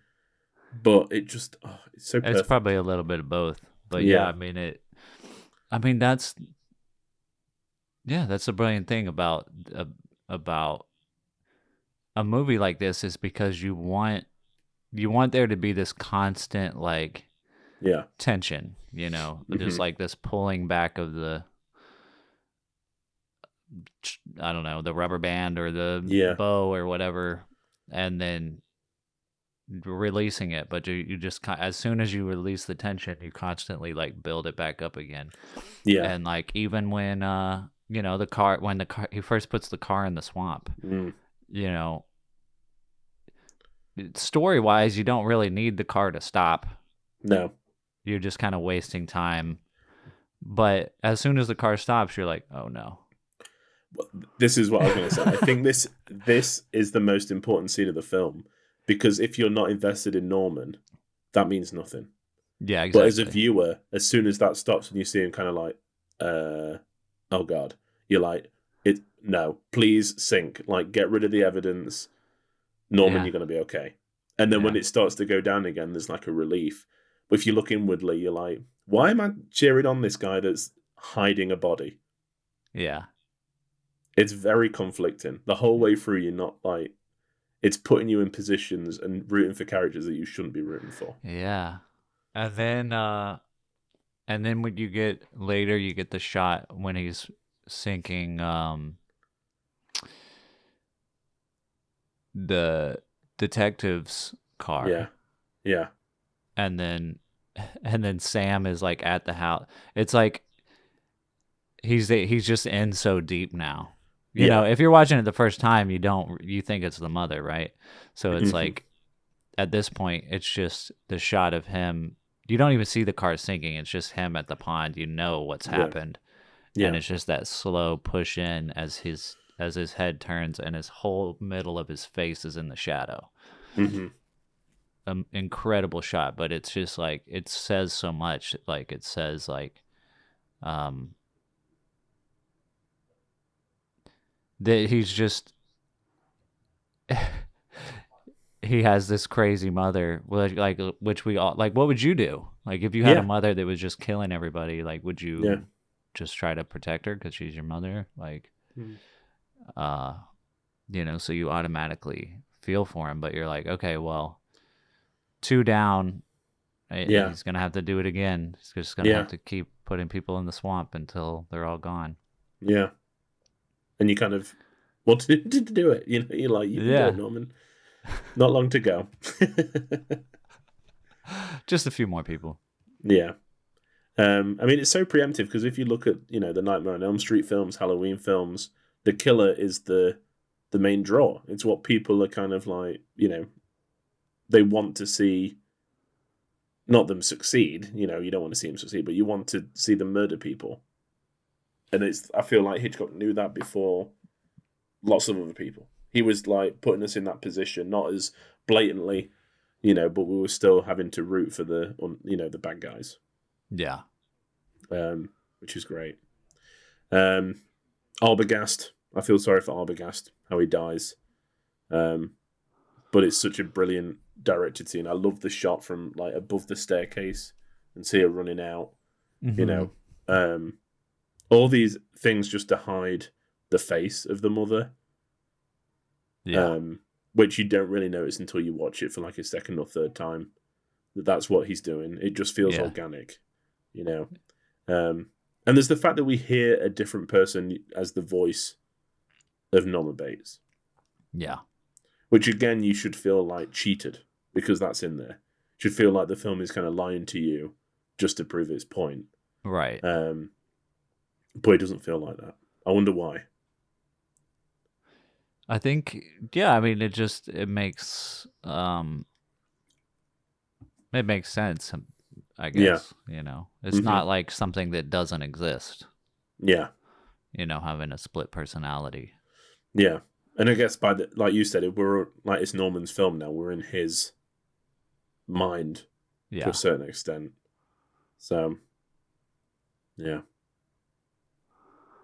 But it just, it's so perfect. It's probably a little bit of both. But that's the brilliant thing about a movie like this is because you want there to be this constant like tension, just like this pulling back of the the rubber band or the bow or whatever, and then releasing it. But you just as soon as you release the tension, you constantly like build it back up again. Yeah, and like even when the car he first puts the car in the swamp, story-wise, you don't really need the car to stop. No. You're just kind of wasting time. But as soon as the car stops, you're like, oh no. This is what I was going to say. I think this is the most important scene of the film, because if you're not invested in Norman, that means nothing. Yeah, exactly. But as a viewer, as soon as that stops and you see him kind of like, oh God, you're like, no, please sink. Like, get rid of the evidence. Norman, you're going to be okay. And then when it starts to go down again, there's like a relief. But if you look inwardly, you're like, why am I cheering on this guy that's hiding a body? Yeah. It's very conflicting. The whole way through, you're not like, it's putting you in positions and rooting for characters that you shouldn't be rooting for. Yeah. And then when you get later, you get the shot when he's sinking the detective's car. Yeah. Yeah. And then Sam is like at the house. It's like he's just in so deep now. You know, if you're watching it the first time, you think it's the mother, right? So it's like at this point, it's just the shot of him. You don't even see the car sinking. It's just him at the pond. You know what's happened. Yeah. And it's just that slow push in as his head turns and his whole middle of his face is in the shadow. Incredible shot, but it's just like it says so much. Like it says like that he's just he has this crazy mother, which we all like. What would you do? Like if you had a mother that was just killing everybody, like would you just try to protect her because she's your mother? Like, you know, so you automatically feel for him, but you're like, okay, well, 2 down. He's gonna have to do it again. He's just gonna have to keep putting people in the swamp until they're all gone. Yeah. And you kind of wanted to do it. You know, you're like, you can do it, Norman. Not long to go. Just a few more people. Yeah. I mean, it's so preemptive because if you look at, you know, the Nightmare on Elm Street films, Halloween films, the killer is the main draw. It's what people are kind of like, you know, they want to see, not them succeed. You know, you don't want to see them succeed, but you want to see them murder people. And I feel like Hitchcock knew that before lots of other people. He was like putting us in that position, not as blatantly, you know, but we were still having to root for the bad guys. Yeah. Which is great. Arbogast. I feel sorry for Arbogast, how he dies. But it's such a brilliant directed scene. I love the shot from like above the staircase and see her running out. You know, all these things just to hide the face of the mother. Yeah. Which you don't really notice until you watch it for like a second or third time. That's what he's doing. It just feels organic, you know. And there's the fact that we hear a different person as the voice of Norman Bates. Yeah. Which again, you should feel like cheated because that's in there. You should feel like the film is kind of lying to you just to prove its point. Right. But it doesn't feel like that. I wonder why. I think, I mean, it makes sense, I guess, you know. It's not like something that doesn't exist. Yeah. You know, having a split personality. Yeah. And I guess like you said, we're like it's Norman's film now. We're in his mind to a certain extent. So, yeah.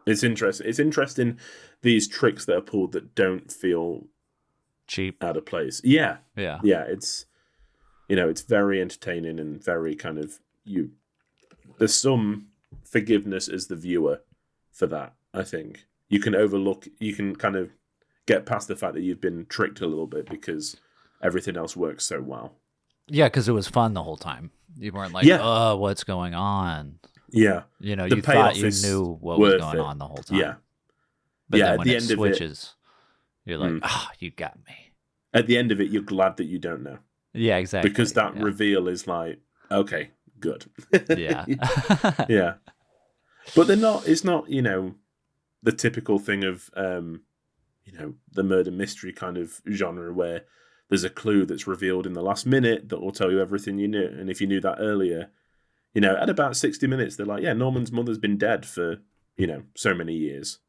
It's interesting. It's interesting these tricks that are pulled that don't feel cheap, out of place. Yeah. Yeah. Yeah. It's, you know, it's very entertaining and very kind of there's some forgiveness as the viewer for that. I think you can kind of get past the fact that you've been tricked a little bit because everything else works so well. Yeah, because it was fun the whole time. You weren't like, oh, what's going on? Yeah. You know, you thought you knew what was going on the whole time. Yeah. But then when it switches, you're like, you got me. At the end of it, you're glad that you don't know. Yeah, exactly. Because that reveal is like, okay, good. Yeah. Yeah. But it's not, you know, the typical thing of, you know, the murder mystery kind of genre where there's a clue that's revealed in the last minute that will tell you everything you knew. And if you knew that earlier, you know, at about 60 minutes, they're like, yeah, Norman's mother's been dead for, you know, so many years.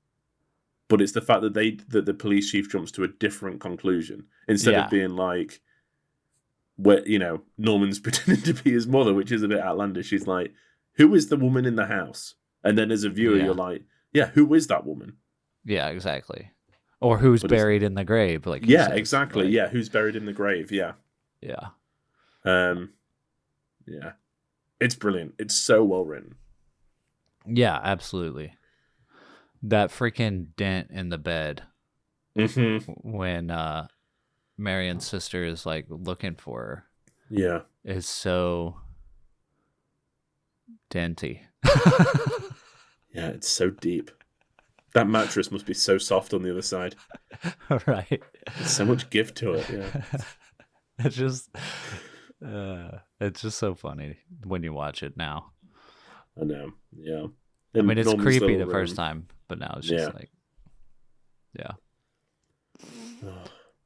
But it's the fact that the police chief jumps to a different conclusion instead of being like, where, you know, Norman's pretending to be his mother, which is a bit outlandish. She's like, who is the woman in the house? And then as a viewer, you're like, yeah, who is that woman? Yeah, exactly. Or who's buried in the grave? Like, exactly. Like, yeah, who's buried in the grave? Yeah. Yeah. Yeah. It's brilliant. It's so well written. Yeah, absolutely. That freaking dent in the bed when Marion's sister is like looking for her. Yeah. Is so Denty. Yeah, it's so deep. That mattress must be so soft on the other side. Right. There's so much give to it. Yeah. It's just so funny when you watch it now. I know. Yeah. I mean, it's Norman's creepy little the room. first time, but now it's just Yeah. like, yeah.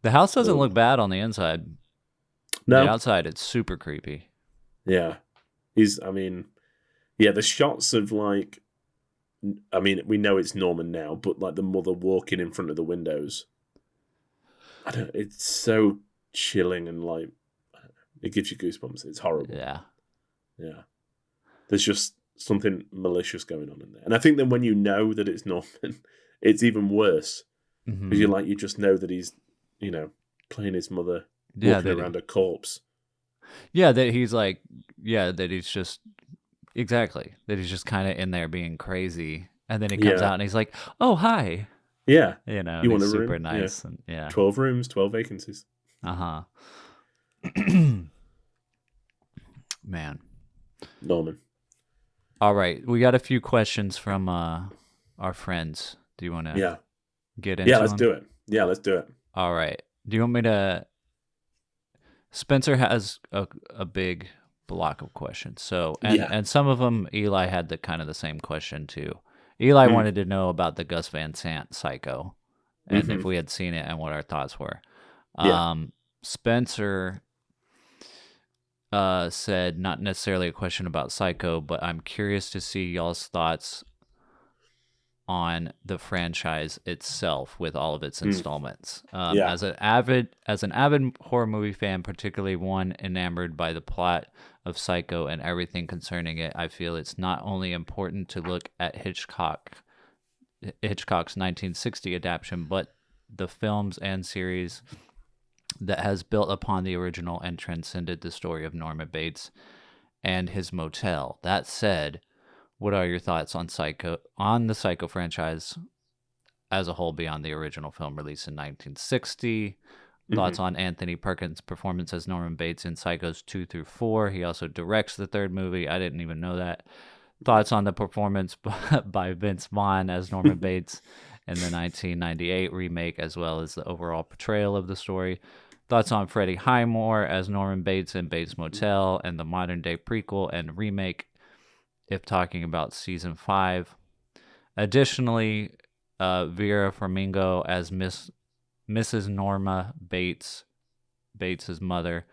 The house doesn't look bad on the inside. No. The outside, it's super creepy. Yeah. The shots of like, I mean, we know it's Norman now, but like the mother walking in front of the windows, it's so chilling and like, it gives you goosebumps. It's horrible. Yeah. Yeah. There's just something malicious going on in there. And I think that when you know that it's Norman, it's even worse. Because you just know that he's, playing his mother, walking around a corpse. Yeah, that he's like, that he's just, exactly, that he's just kind of in there being crazy. And then he comes out and he's like, oh, hi. Yeah. You want a room? super nice. Yeah. And, 12 rooms, 12 vacancies. Uh-huh. Man. Norman. All right. We got a few questions from our friends. Do you want to get into let's them? do it. Yeah, let's do it. All right. Do you want me to... Spencer has a big block of questions. So, and some of them, Eli had the same question too. Eli wanted to know about the Gus Van Sant Psycho and if we had seen it and what our thoughts were. Spencer said not necessarily a question about Psycho, but I'm curious to see y'all's thoughts on the franchise itself with all of its installments. As an avid horror movie fan, particularly one enamored by the plot of Psycho and everything concerning it, I feel it's not only important to look at Hitchcock's 1960 adaptation, but the films and series that has built upon the original and transcended the story of Norman Bates and his motel. That said, what are your thoughts on the Psycho franchise as a whole beyond the original film released in 1960? Thoughts on Anthony Perkins' performance as Norman Bates in Psychos 2 through 4? He also directs the third movie. I didn't even know that. Thoughts on the performance by Vince Vaughn as Norman Bates in the 1998 remake, as well as the overall portrayal of the story. Thoughts on Freddie Highmore as Norman Bates in Bates Motel and the modern-day prequel and remake, if talking about season 5. Additionally, Vera Farmiga as Mrs. Norma Bates, Bates's mother,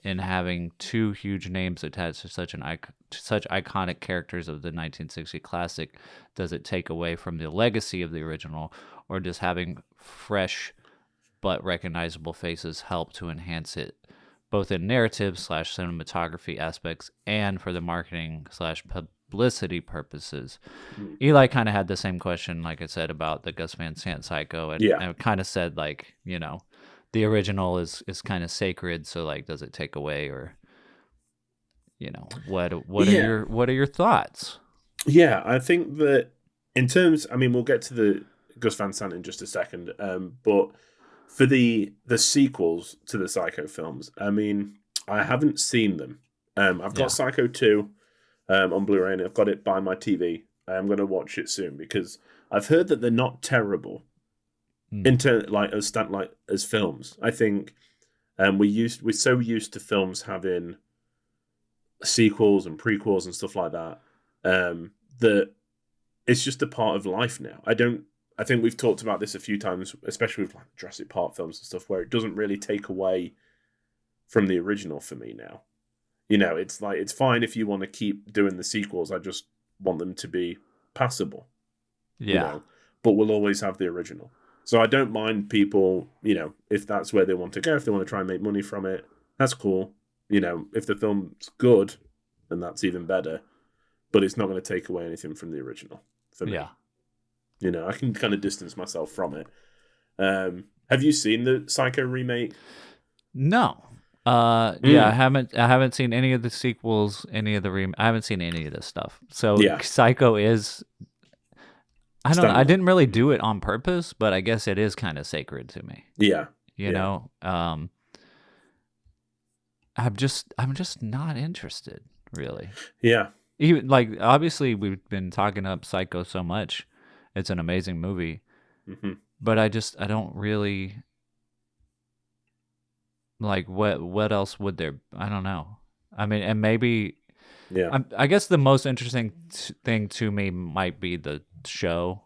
in having two huge names attached to such iconic characters of the 1960 classic. Does it take away from the legacy of the original, or does having fresh but recognizable faces help to enhance it, both in narrative/cinematography aspects and for the marketing/publicity purposes? Eli kind of had the same question, like I said, about the Gus Van Sant Psycho, and I kind of said, like, the original is kind of sacred, so like, does it take away, or what are your thoughts? Yeah, I think that in terms, I mean, we'll get to the Gus Van Sant in just a second, but for the sequels to the Psycho films, I mean, I haven't seen them. I've got Psycho 2 on Blu-ray, and I've got it by my TV. I'm going to watch it soon because I've heard that they're not terrible as films. I think we're so used to films having sequels and prequels and stuff like that that it's just a part of life now. I think we've talked about this a few times, especially with like Jurassic Park films and stuff, where it doesn't really take away from the original for me now. It's like, it's fine if you want to keep doing the sequels. I just want them to be passable. But we'll always have the original. So I don't mind people, if that's where they want to go, if they want to try and make money from it, that's cool. If the film's good, then that's even better. But it's not going to take away anything from the original for me. Yeah. I can kind of distance myself from it. Have you seen the Psycho remake? No. I haven't seen any of the sequels, any of the I haven't seen any of this stuff. So Psycho is, I don't know, I didn't really do it on purpose, but I guess it is kind of sacred to me. Yeah. I'm just not interested. really. Yeah. Even like obviously we've been talking up Psycho so much. It's an amazing movie. Mm-hmm. But I don't really like what else would there, I don't know. I mean, and maybe Yeah. I guess the most interesting thing to me might be the show.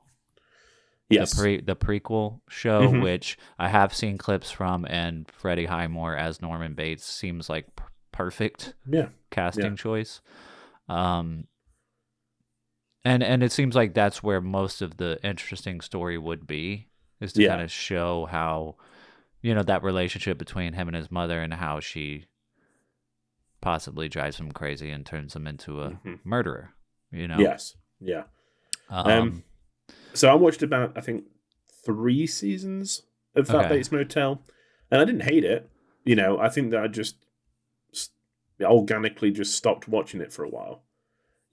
Yes. The prequel show, Mm-hmm. which I have seen clips from, and Freddie Highmore as Norman Bates seems like perfect casting choice. And it seems like that's where most of the interesting story would be, is to kind of show how, that relationship between him and his mother, and how she possibly drives him crazy and turns him into a murderer, Yes. Yeah. So I watched about, I think, 3 seasons of that Bates Motel, and I didn't hate it. I think that I just organically just stopped watching it for a while.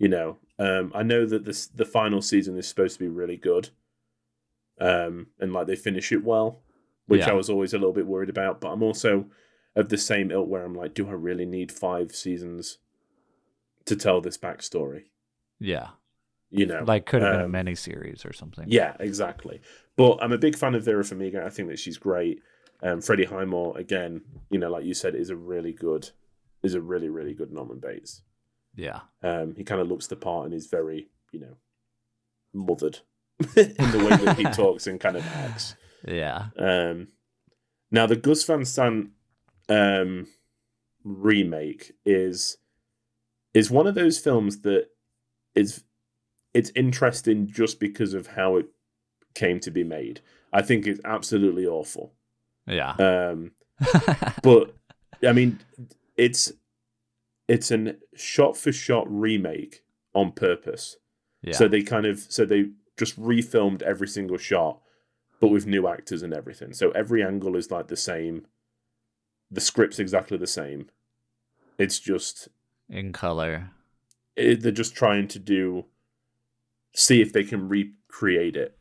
I know that the final season is supposed to be really good, and like they finish it well, which I was always a little bit worried about. But I'm also of the same ilk where I'm like, do I really need 5 seasons to tell this backstory? Yeah. Like could have been a mini series or something. Yeah, exactly. But I'm a big fan of Vera Farmiga. I think that she's great. Freddie Highmore, again, like you said, is a really, really good Norman Bates. Yeah. He kind of looks the part and is very, mothered in the way that he talks and kind of acts. Yeah. Now, the Gus Van Sant remake is one of those films that it's interesting just because of how it came to be made. I think it's absolutely awful. Yeah. But I mean, it's an shot-for-shot remake on purpose. Yeah. So they just refilmed every single shot, but with new actors and everything. So every angle is like the same. The script's exactly the same. It's just in color. They're just trying to see if they can recreate it,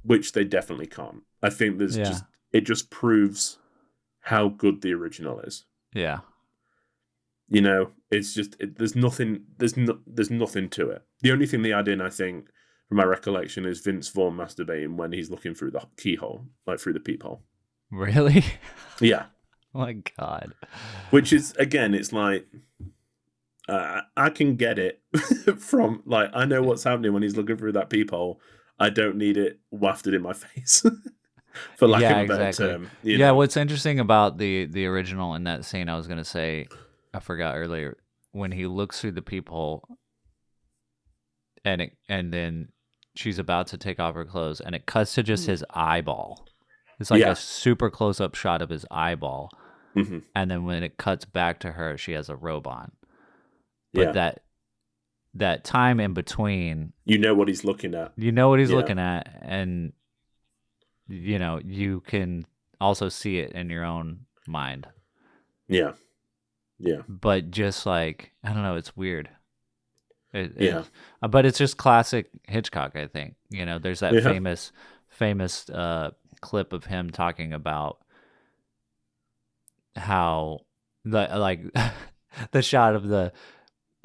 which they definitely can't. I think it just proves how good the original is. Yeah. It's just there's nothing to it. The only thing they add in, I think, from my recollection, is Vince Vaughn masturbating when he's looking through the keyhole, like through the peephole. Really? Yeah. Oh my God. Which is, again, it's like, I can get it from, like, I know what's happening when he's looking through that peephole. I don't need it wafted in my face, for lack of a better term. What's interesting about the original in that scene, I was going to say, I forgot earlier, when he looks through the peephole and then she's about to take off her clothes and it cuts to just his eyeball. It's like a super close-up shot of his eyeball. Mm-hmm. And then when it cuts back to her, she has a robe on. But that time in between, you know what he's looking at. Looking at, and you can also see it in your own mind. Yeah. Yeah. But just like, I don't know, it's weird. But it's just classic Hitchcock, I think. There's that famous clip of him talking about how the shot of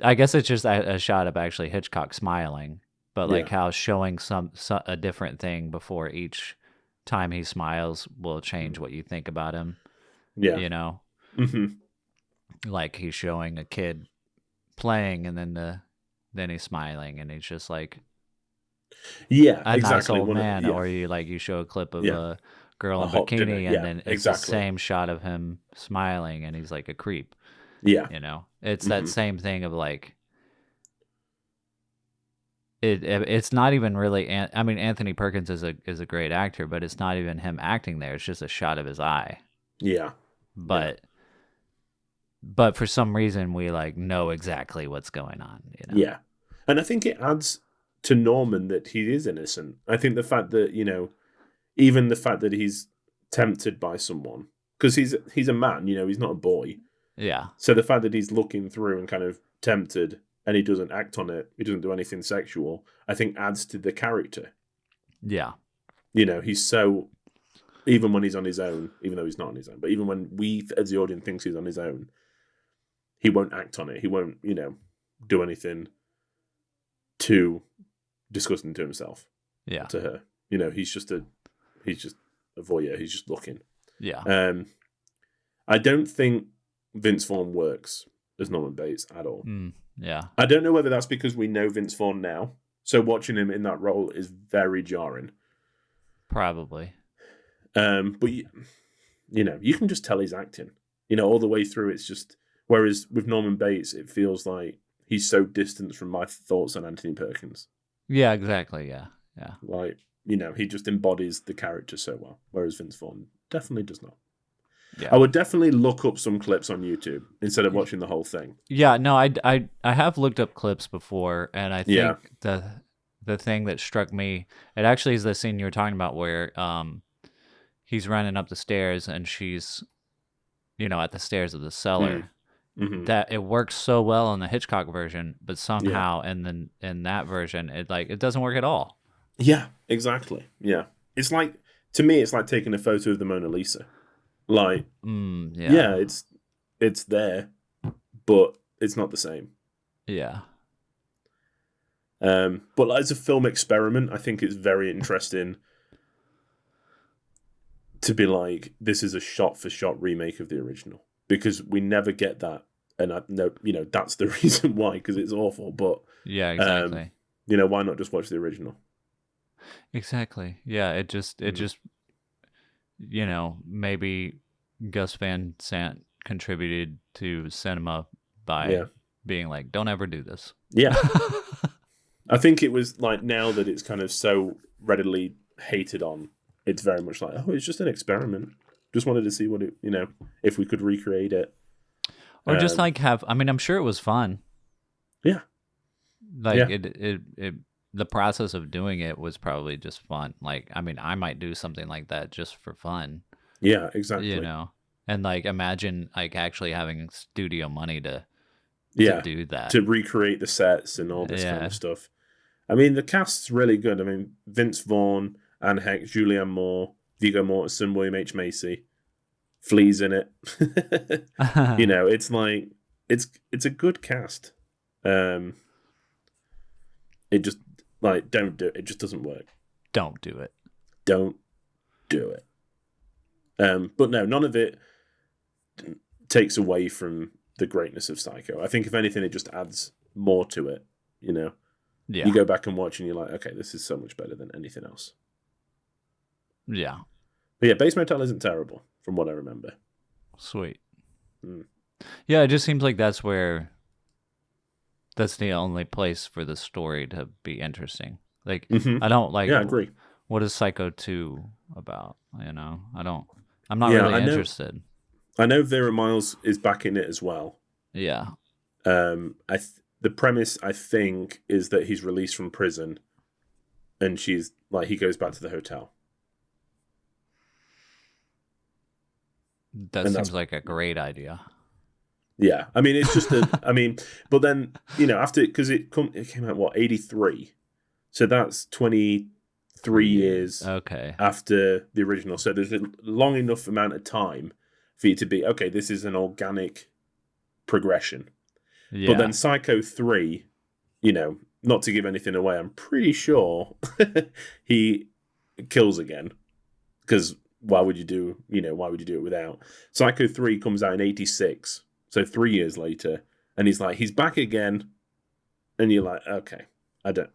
I guess it's just a shot of actually Hitchcock smiling, but like how showing a different thing before each time he smiles will change what you think about him. Yeah. Mm-hmm. Like he's showing a kid playing, and then he's smiling, and he's just like, a nice old man. Or you show a clip of a girl in a bikini, and then it's the same shot of him smiling, and he's like a creep. Yeah. It's that same thing of like, it's not even really, I mean, Anthony Perkins is a great actor, but it's not even him acting there. It's just a shot of his eye. Yeah. But for some reason we like know exactly what's going on. Yeah. And I think it adds to Norman that he is innocent. I think the fact that, even the fact that he's tempted by someone, because he's a man, he's not a boy. Yeah. So the fact that he's looking through and kind of tempted and he doesn't act on it, he doesn't do anything sexual, I think adds to the character. Yeah. He's so, even when he's on his own, even though he's not on his own, but even when we as the audience thinks he's on his own, he won't act on it. He won't, do anything too disgusting to himself. Yeah. To her. He's just a voyeur. He's just looking. Yeah. I don't think Vince Vaughn works as Norman Bates at all. Yeah. I don't know whether that's because we know Vince Vaughn now, so watching him in that role is very jarring. Probably. But you can just tell he's acting. All the way through. It's just whereas with Norman Bates, it feels like he's so distant from my thoughts on Anthony Perkins. Yeah, exactly. Yeah. Like, he just embodies the character so well, whereas Vince Vaughn definitely does not. Yeah. I would definitely look up some clips on YouTube instead of watching the whole thing. Yeah, no, I have looked up clips before, and I think Yeah. the thing that struck me, it actually is the scene you were talking about where he's running up the stairs and she's, at the stairs of the cellar. Mm-hmm. That it works so well in the Hitchcock version, but somehow in that version, it doesn't work at all. Yeah, exactly. Yeah, it's like, to me, it's like taking a photo of the Mona Lisa. Like, yeah, it's there, but it's not the same. Yeah. But as a film experiment, I think it's very interesting to be like, this is a shot-for-shot remake of the original, because we never get that, and I know, that's the reason why, because it's awful. But yeah, exactly. Why not just watch the original? Exactly. Yeah, it just maybe Gus Van Sant contributed to cinema by being like, don't ever do this. Yeah. I think it was like, now that it's kind of so readily hated on, it's very much like, oh, it's just an experiment. Just wanted to see what it, if we could recreate it. Or just like I'm sure it was fun. Yeah. Like it the process of doing it was probably just fun. Like, I might do something like that just for fun. Yeah, exactly. And like, imagine like actually having studio money to do that. To recreate the sets and all this kind of stuff. The cast's really good. Vince Vaughn, Anne Heck, Julianne Moore, Viggo Mortensen, William H. Macy, Flea's in it. It's like, it's a good cast. It just, like, don't do it. It just doesn't work. Don't do it. Don't do it. But no, none of it takes away from the greatness of Psycho. I think if anything, it just adds more to it. Yeah. You go back and watch and you're like, okay, this is so much better than anything else. Yeah. But yeah, Bates Motel isn't terrible from what I remember. Sweet. Yeah, it just seems like that's the only place for the story to be interesting. Like, I don't like. Yeah, I agree. What is Psycho 2 about? I'm not really interested. I know Vera Miles is back in it as well. Yeah. The premise, I think, is that he's released from prison, and she's like, he goes back to the hotel. That seems like a great idea. Yeah, it's just but then after, because it came out 83, so that's 23 years after the original. So there's a long enough amount of time for you to be okay. This is an organic progression. Yeah. But then Psycho 3, not to give anything away, I'm pretty sure he kills again, because why would you do it without? Psycho 3 comes out in 86. So 3 years later, and he's back again, and you're like, okay, I don't,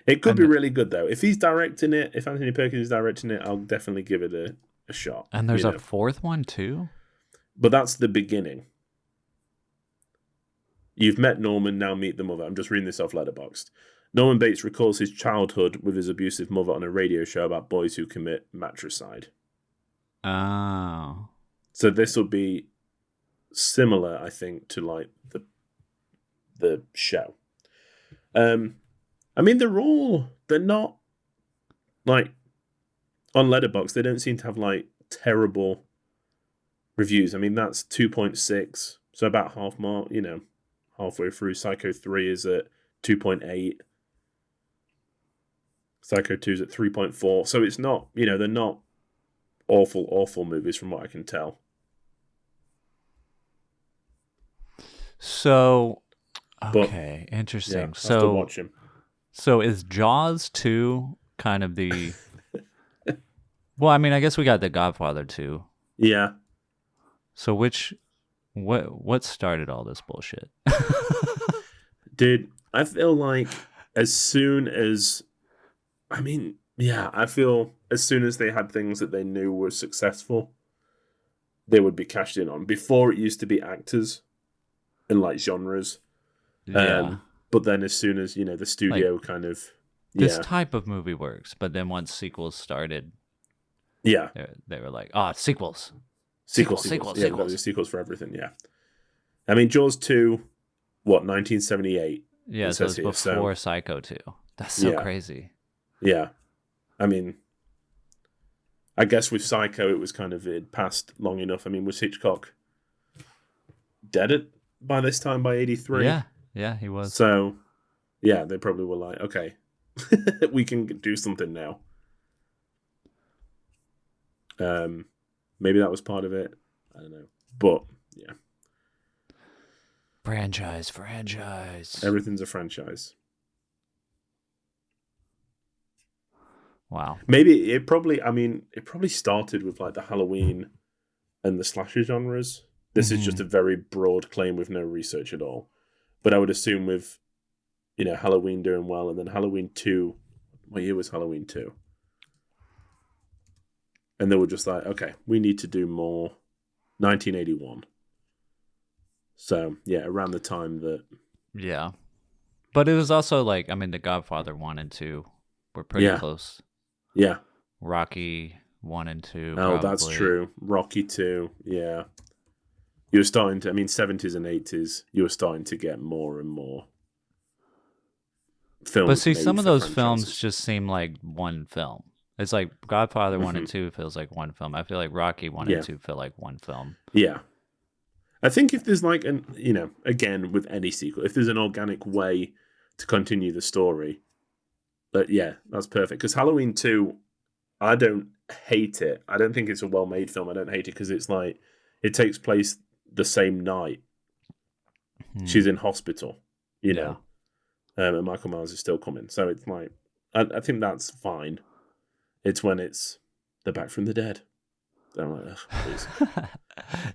It could be really good, though. If he's directing it, if Anthony Perkins is directing it, I'll definitely give it a shot. And there's a fourth one, too? But that's the beginning. You've met Norman, now meet the mother. I'm just reading this off Letterboxd. Norman Bates recalls his childhood with his abusive mother on a radio show about boys who commit matricide. Oh. So this will be similar, I think, to like the show. They're not like on Letterboxd. They don't seem to have like terrible reviews. That's 2.6, so about half mark. Halfway through. Psycho 3 is at 2.8. Psycho 2 is at 3.4. So it's not, they're not awful movies from what I can tell. So, But, okay, interesting. Yeah, I have to watch him. So is Jaws 2 kind of the... Well, I mean, I guess we got The Godfather 2. Yeah. So what started all this bullshit? Dude, I feel like as soon as... I mean, yeah, I feel as soon as they had things that they knew were successful, they would be cashed in on. Before, it used to be actors and, like, genres. Yeah. But then as soon as, the studio kind of... This type of movie works, but then once sequels started... Yeah. They were like, sequels. Sequels. Yeah, we've got the sequels for everything, yeah. I mean, Jaws 2, 1978? Yeah, so it's before Psycho 2. That's so crazy. Yeah. I mean, I guess with Psycho, it was kind of it passed long enough. I mean, was Hitchcock dead by this time, by 83? Yeah, he was. So, yeah, they probably were like, okay, we can do something now. Maybe that was part of it. I don't know. But, yeah. Franchise. Everything's a franchise. Wow. Maybe it probably started with like the Halloween and the slasher genres. This is just a very broad claim with no research at all. But I would assume with, Halloween doing well, and then Halloween 2, what year was Halloween 2? And they were just like, okay, we need to do more. 1981. So, yeah, around the time that... Yeah. But it was also like, I mean, The Godfather 1 and 2 were pretty close. Yeah. Rocky 1 and 2. Oh, probably. That's true. Rocky 2, yeah. You were starting to, 70s and 80s, you were starting to get more and more films. But see, some of those films just seem like one film. It's like Godfather 1 and 2 feels like one film. I feel like Rocky 1 and 2 feel like one film. Yeah. I think if there's like again, with any sequel, if there's an organic way to continue the story, but yeah, that's perfect. Because Halloween 2, I don't hate it. I don't think it's a well-made film. I don't hate it because it's like, it takes place the same night. She's in hospital, know, and Michael Myers is still coming. So it's like, I think that's fine. It's when they're back from the dead. I'm like, please.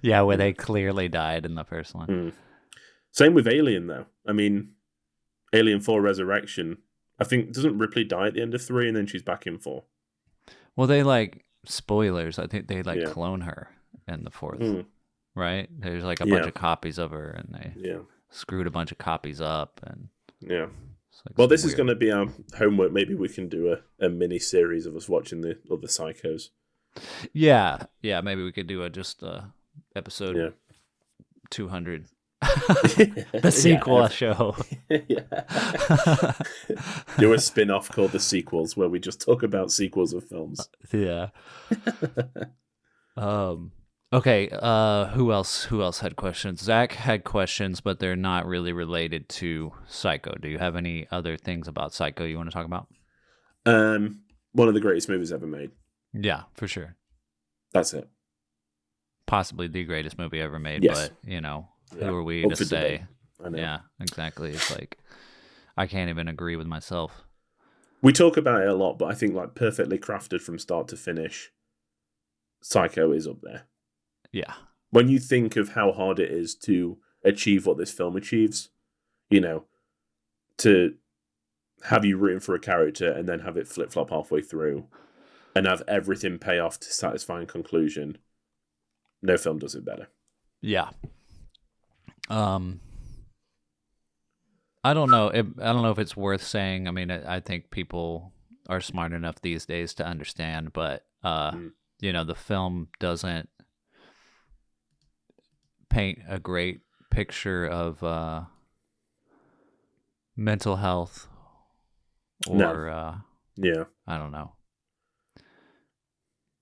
Yeah, where they clearly died in the first one. Same with Alien, though. I mean, Alien 4 Resurrection, I think, doesn't Ripley die at the end of 3 and then she's back in 4? Well, they spoilers, I think they clone her in the 4th, right? There's like a bunch of copies of her and they screwed a bunch of copies up. And well, this is going to be our homework. Maybe we can do a mini series of us watching the other Psychos. Yeah, maybe we could do episode 200. The sequel show. Do a spin-off called The Sequels, where we just talk about sequels of films. Yeah. Okay, who else had questions? Zach had questions, but they're not really related to Psycho. Do you have any other things about Psycho you want to talk about? One of the greatest movies ever made. Yeah, for sure. That's it. Possibly the greatest movie ever made, yes. But, who are we to say? I know. Yeah, exactly. It's like, I can't even agree with myself. We talk about it a lot, but I think like perfectly crafted from start to finish, Psycho is up there. Yeah. When you think of how hard it is to achieve what this film achieves, to have you rooting for a character and then have it flip-flop halfway through and have everything pay off to satisfying conclusion, no film does it better. Yeah. I don't know. I don't know if it's worth saying. I mean, I think people are smart enough these days to understand, but the film doesn't paint a great picture of mental health or I don't know,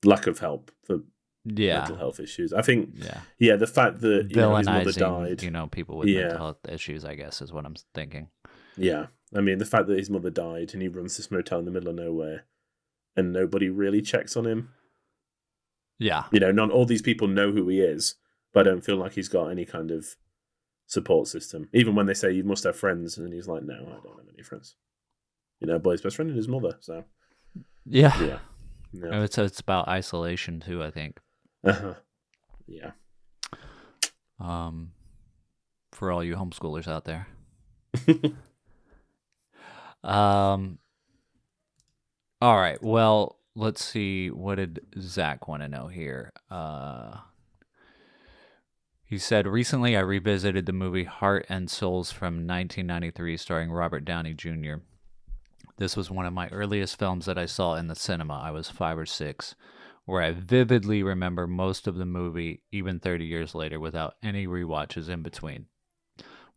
lack of help for mental health issues. I think the fact that his mother died, people with mental health issues, I guess, is what I'm thinking. Yeah, I mean the fact that his mother died and he runs this motel in the middle of nowhere and nobody really checks on him. Yeah, not all these people know who he is, but I don't feel like he's got any kind of support system. Even when they say you must have friends, and he's like, no, I don't have any friends. Boy's best friend and his mother. So yeah. No. It's about isolation too, I think. Yeah. For all you homeschoolers out there. All right. Well, let's see. What did Zach want to know here? He said, recently I revisited the movie Heart and Souls from 1993 starring Robert Downey Jr. This was one of my earliest films that I saw in the cinema. I was 5 or 6, where I vividly remember most of the movie, even 30 years later, without any rewatches in between.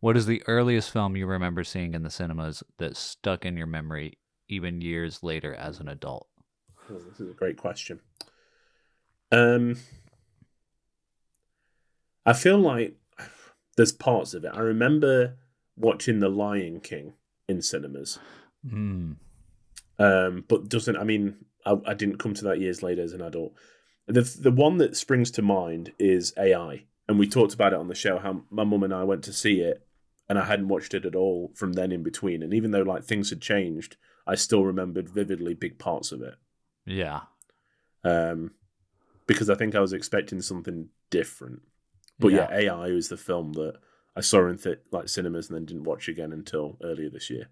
What is the earliest film you remember seeing in the cinemas that stuck in your memory even years later as an adult? Oh, this is a great question. I feel like there's parts of it. I remember watching The Lion King in cinemas. But doesn't, I mean, I didn't come to that years later as an adult. The one that springs to mind is AI. And we talked about it on the show, how my mum and I went to see it and I hadn't watched it at all from then in between. And even though like things had changed, I still remembered vividly big parts of it. Yeah. Because I think I was expecting something different. But yeah, AI was the film that I saw in cinemas and then didn't watch again until earlier this year.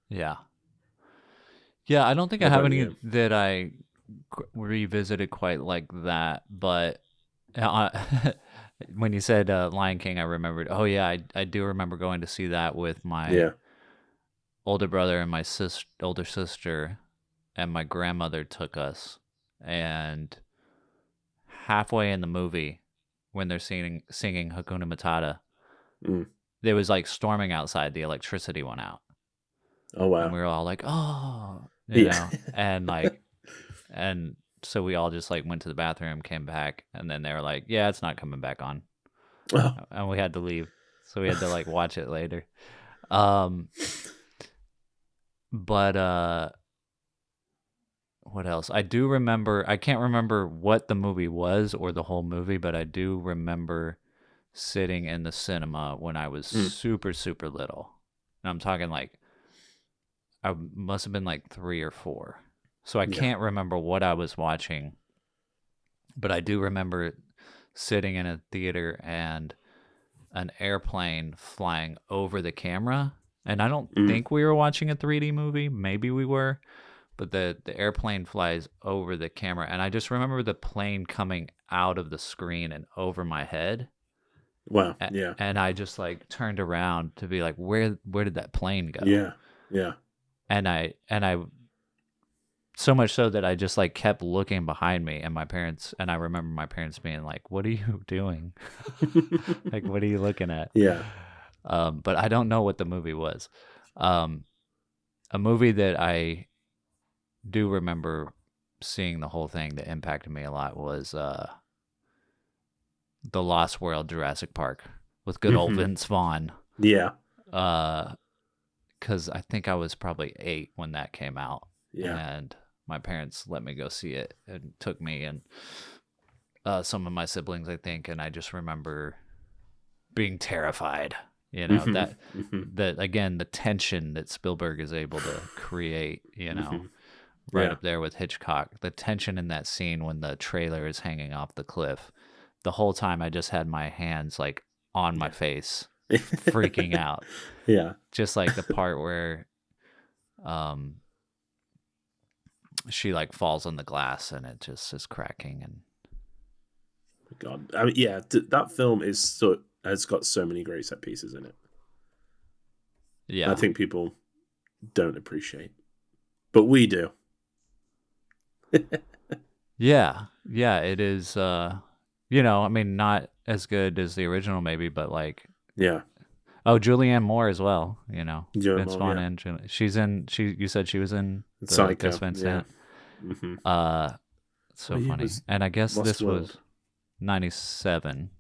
Yeah. Yeah, I don't think I have any that I revisited quite like that. But when you said Lion King, I remembered. Oh yeah, I do remember going to see that with my older brother and my older sister, and my grandmother took us. And halfway in the movie, when they're singing Hakuna Matata, there was like storming outside. The electricity went out. Oh wow! And we were all like, "Oh," you know, and so we all just like went to the bathroom, came back, and then they were like, "Yeah, it's not coming back on," and we had to leave. So we had to like watch it later. But what else? I do remember. I can't remember what the movie was or the whole movie, but I do remember sitting in the cinema when I was super, super little. And I'm talking like I must have been like 3 or 4. So I can't remember what I was watching, but I do remember sitting in a theater and an airplane flying over the camera. And I don't think we were watching a 3D movie. Maybe we were. But the airplane flies over the camera. And I just remember the plane coming out of the screen and over my head. Wow. Yeah. And I just like turned around to be like, where did that plane go? Yeah. Yeah. And I so much so that I just like kept looking behind me, and I remember my parents being like, "What are you doing? Like, what are you looking at?" Yeah. But I don't know what the movie was. A movie that I do remember seeing the whole thing that impacted me a lot was The Lost World Jurassic Park with good old Vince Vaughn. Yeah. Because I think I was probably 8 when that came out. Yeah. And my parents let me go see it and took me and some of my siblings, I think. And I just remember being terrified, you know, that again, the tension that Spielberg is able to create, you know, right up there with Hitchcock, the tension in that scene when the trailer is hanging off the cliff. The whole time I just had my hands like on my face, freaking out. Yeah. Just like the part where she like falls on the glass and it just is cracking. And God, I mean, yeah, that film has got so many great set pieces in it. Yeah. I think people don't appreciate, but we do. Yeah, it is. You know, I mean, not as good as the original, maybe, but like, yeah. Oh, Julianne Moore as well. You know, Julianne Vince Moore, Vaughn and she's in. You said she was in Psycho. Gus Van Sant. Yeah. So funny. And I guess this was 97.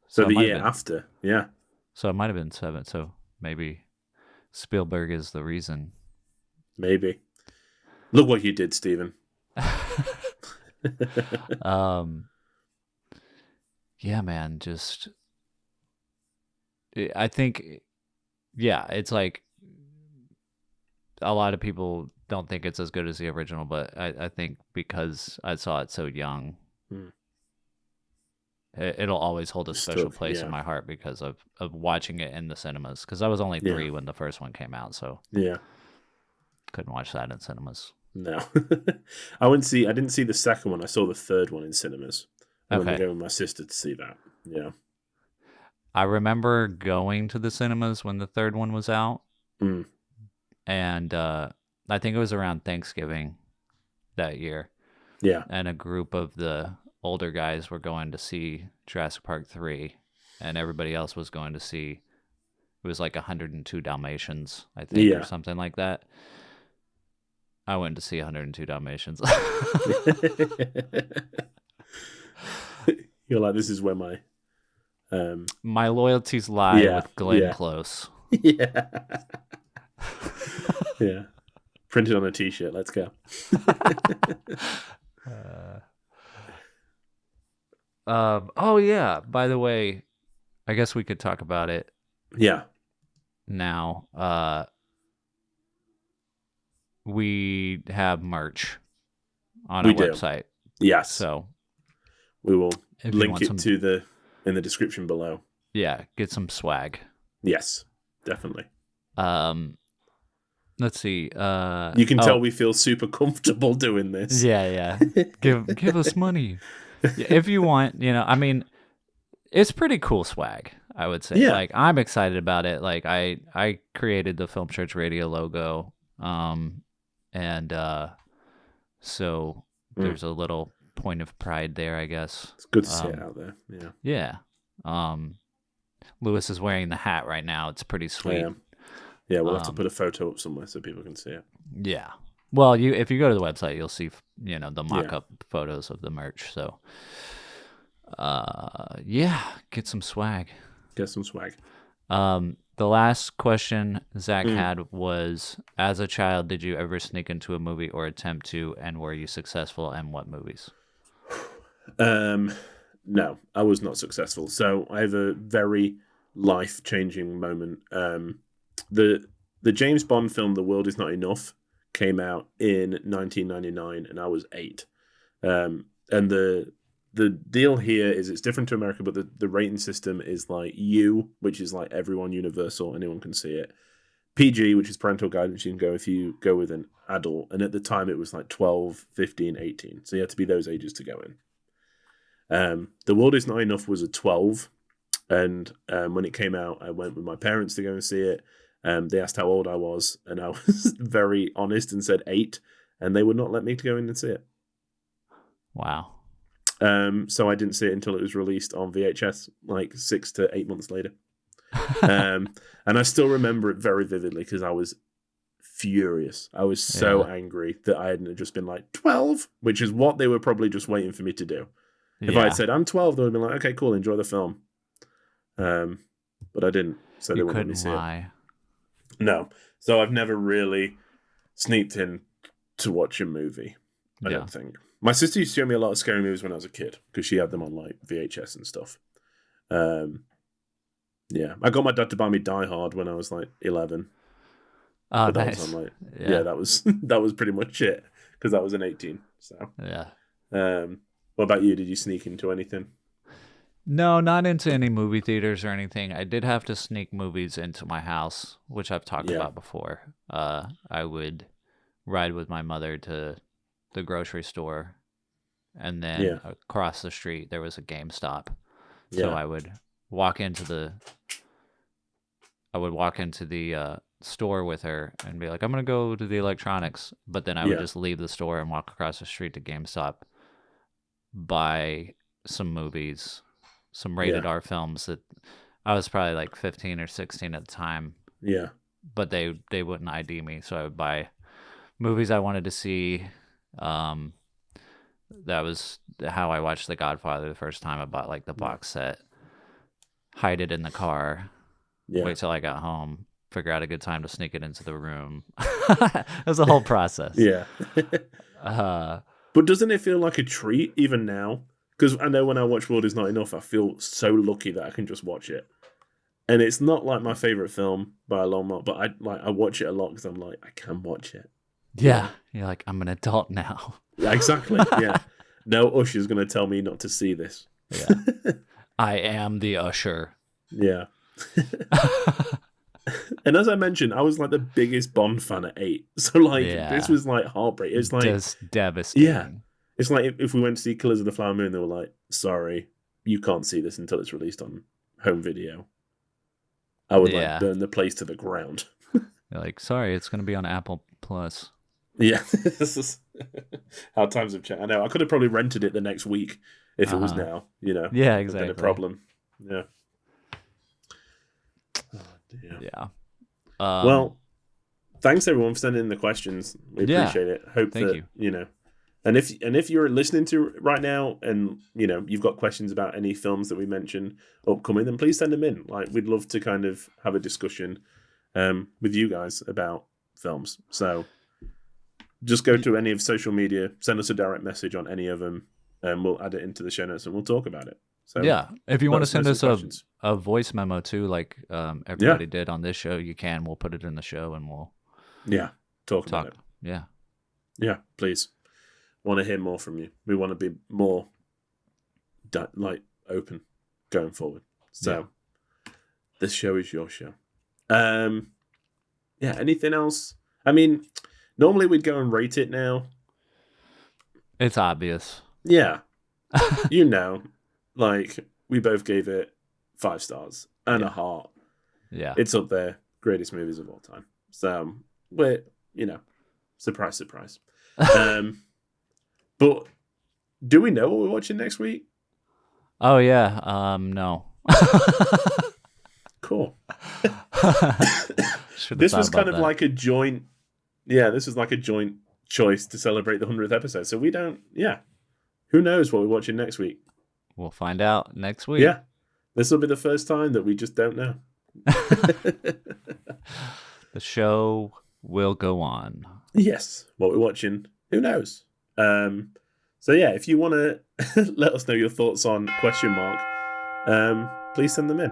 So the year after, yeah. So it might have been 7. So maybe Spielberg is the reason. Maybe. Look what you did, Stephen. Yeah, man, just I think, yeah, it's like a lot of people don't think it's as good as the original, but I think because I saw it so young, it'll always hold a special place in my heart because of watching it in the cinemas. Because I was only 3 when the first one came out, so couldn't watch that in cinemas. No, I didn't see the second one. I saw the third one in cinemas. I went to go with my sister to see that. Yeah, I remember going to the cinemas when the third one was out, and I think it was around Thanksgiving that year. Yeah, and a group of the older guys were going to see Jurassic Park 3, and everybody else was going to see, it was like 102 Dalmatians, I think, or something like that. I went to see 102 Dalmatians. You're like, this is where my my loyalties lie with Glenn Close. Yeah. Yeah. Printed on a t-shirt. Let's go. Oh yeah. By the way, I guess we could talk about it. Yeah. Now, we have merch on our website. Yes. So we will link it in the description below. Yeah, get some swag. Yes, definitely. Let's see. You can tell we feel super comfortable doing this. Yeah. Give us money. If you want, I mean, it's pretty cool swag, I would say. Yeah. Like, I'm excited about it. Like, I created the Film Church Radio logo. So there's a little point of pride there, I guess. It's good to see it out there. Yeah. Yeah. Lewis is wearing the hat right now. It's pretty sweet. Yeah, we'll have to put a photo up somewhere so people can see it. Yeah. Well, if you go to the website, you'll see, the mock-up photos of the merch. So, get some swag. Get some swag. The last question Zach had was, as a child, did you ever sneak into a movie or attempt to, and were you successful, and what movies? No, I was not successful. So I have a very life-changing moment. The James Bond film, The World Is Not Enough, came out in 1999, and I was 8. And the deal here is it's different to America, but the rating system is like U, which is like everyone, universal, anyone can see it. PG, which is parental guidance, you can go if you go with an adult. And at the time, it was like 12, 15, 18. So you had to be those ages to go in. The World Is Not Enough was a 12. And when it came out, I went with my parents to go and see it. They asked how old I was, and I was very honest and said 8, and they would not let me to go in and see it. Wow. So I didn't see it until it was released on VHS, like 6 to 8 months later. And I still remember it very vividly because I was furious. I was so angry that I hadn't just been like 12, which is what they were probably just waiting for me to do. If I had said I'm 12, they would have been like, okay, cool, enjoy the film. But I didn't, so they wouldn't let me see it. No, so I've never really sneaked in to watch a movie. I don't think. My sister used to show me a lot of scary movies when I was a kid because she had them on like VHS and stuff. Yeah, I got my dad to buy me Die Hard when I was like 11. Oh, but that nice. was on, like, that was pretty much it because I was an 18. So yeah. What about you? Did you sneak into anything? No, not into any movie theaters or anything. I did have to sneak movies into my house, which I've talked about before. I would ride with my mother to the grocery store, and then across the street there was a GameStop. So I would walk into the store with her and be like, I'm gonna go to the electronics, but then I would just leave the store and walk across the street to GameStop, buy some movies, some rated R films that I was probably like 15 or 16 at the time. Yeah. But they wouldn't ID me, so I would buy movies I wanted to see. That was how I watched The Godfather the first time. I bought like the box set, hide it in the car, wait till I got home, figure out a good time to sneak it into the room. It was a whole process. Yeah. But doesn't it feel like a treat even now? Because I know when I watch World Is Not Enough, I feel so lucky that I can just watch it. And it's not like my favorite film by a long mark, but I watch it a lot because I'm like, I can watch it. Yeah. You're like, I'm an adult now. Yeah, exactly. Yeah. No usher's going to tell me not to see this. Yeah. I am the usher. Yeah. And as I mentioned, I was like the biggest Bond fan at 8. So like this was like heartbreak. It's like just devastating. Yeah. It's like if we went to see Killers of the Flower Moon, they were like, sorry, you can't see this until it's released on home video. I would like burn the place to the ground. You're like, sorry, it's going to be on Apple Plus. Yeah. This is how times have changed. I know. I could have probably rented it the next week if it was now, you know. Yeah, exactly. Been a problem. Yeah. Oh, dear. Yeah. Well, thanks everyone for sending in the questions. We appreciate it. Hope that you know. And if you're listening to right now and you know you've got questions about any films that we mentioned upcoming, then please send them in. Like we'd love to kind of have a discussion with you guys about films. So just go to any of social media, send us a direct message on any of them, and we'll add it into the show notes and we'll talk about it. So yeah, if you want to send us a voice memo too, like everybody did on this show, you can. We'll put it in the show and we'll talk about it. Yeah, please. Want to hear more from you. We want to be more like open going forward. So this show is your show. Anything else? I mean, normally we'd go and rate it now. It's obvious. Yeah. You know, like we both gave it 5 stars and a heart. Yeah. It's up there. Greatest movies of all time. So we're, you know, surprise, surprise. But do we know what we're watching next week? Oh yeah. No. Cool. This was kind of like a joint. Yeah, this was like a joint choice to celebrate the 100th episode. So we don't. Yeah. Who knows what we're watching next week? We'll find out next week. Yeah. This will be the first time that we just don't know. The show will go on. Yes. What we're watching, who knows? So yeah, if you want to let us know your thoughts on ? Please send them in.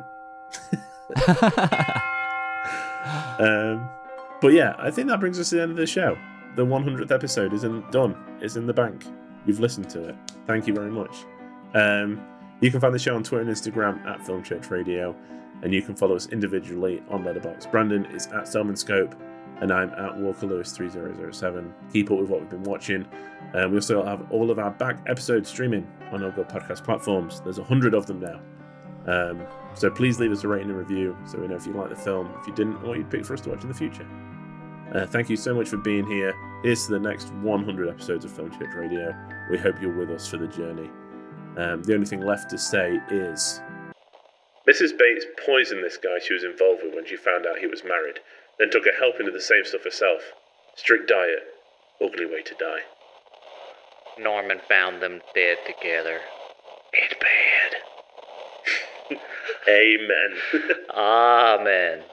But yeah, I think that brings us to the end of the show. The 100th episode isn't done. It's in the bank. You've listened to it. Thank you very much. You can find the show on Twitter and Instagram at Film Church Radio, and you can follow us individually on Letterboxd. Brandon is at Selmanscope, and I'm at Walker Lewis 3007. Keep up with what we've been watching. We also have all of our back episodes streaming on all good podcast platforms. There's 100 of them now. So please leave us a rating and review so we know if you like the film, if you didn't, what you'd pick for us to watch in the future. Thank you so much for being here. Here's to the next 100 episodes of Film Church Radio. We hope you're with us for the journey. The only thing left to say is Mrs. Bates poisoned this guy she was involved with when she found out he was married, then took a helping of the same stuff herself. Strict diet, ugly way to die. Norman found them dead together. It's bad. Amen. Amen.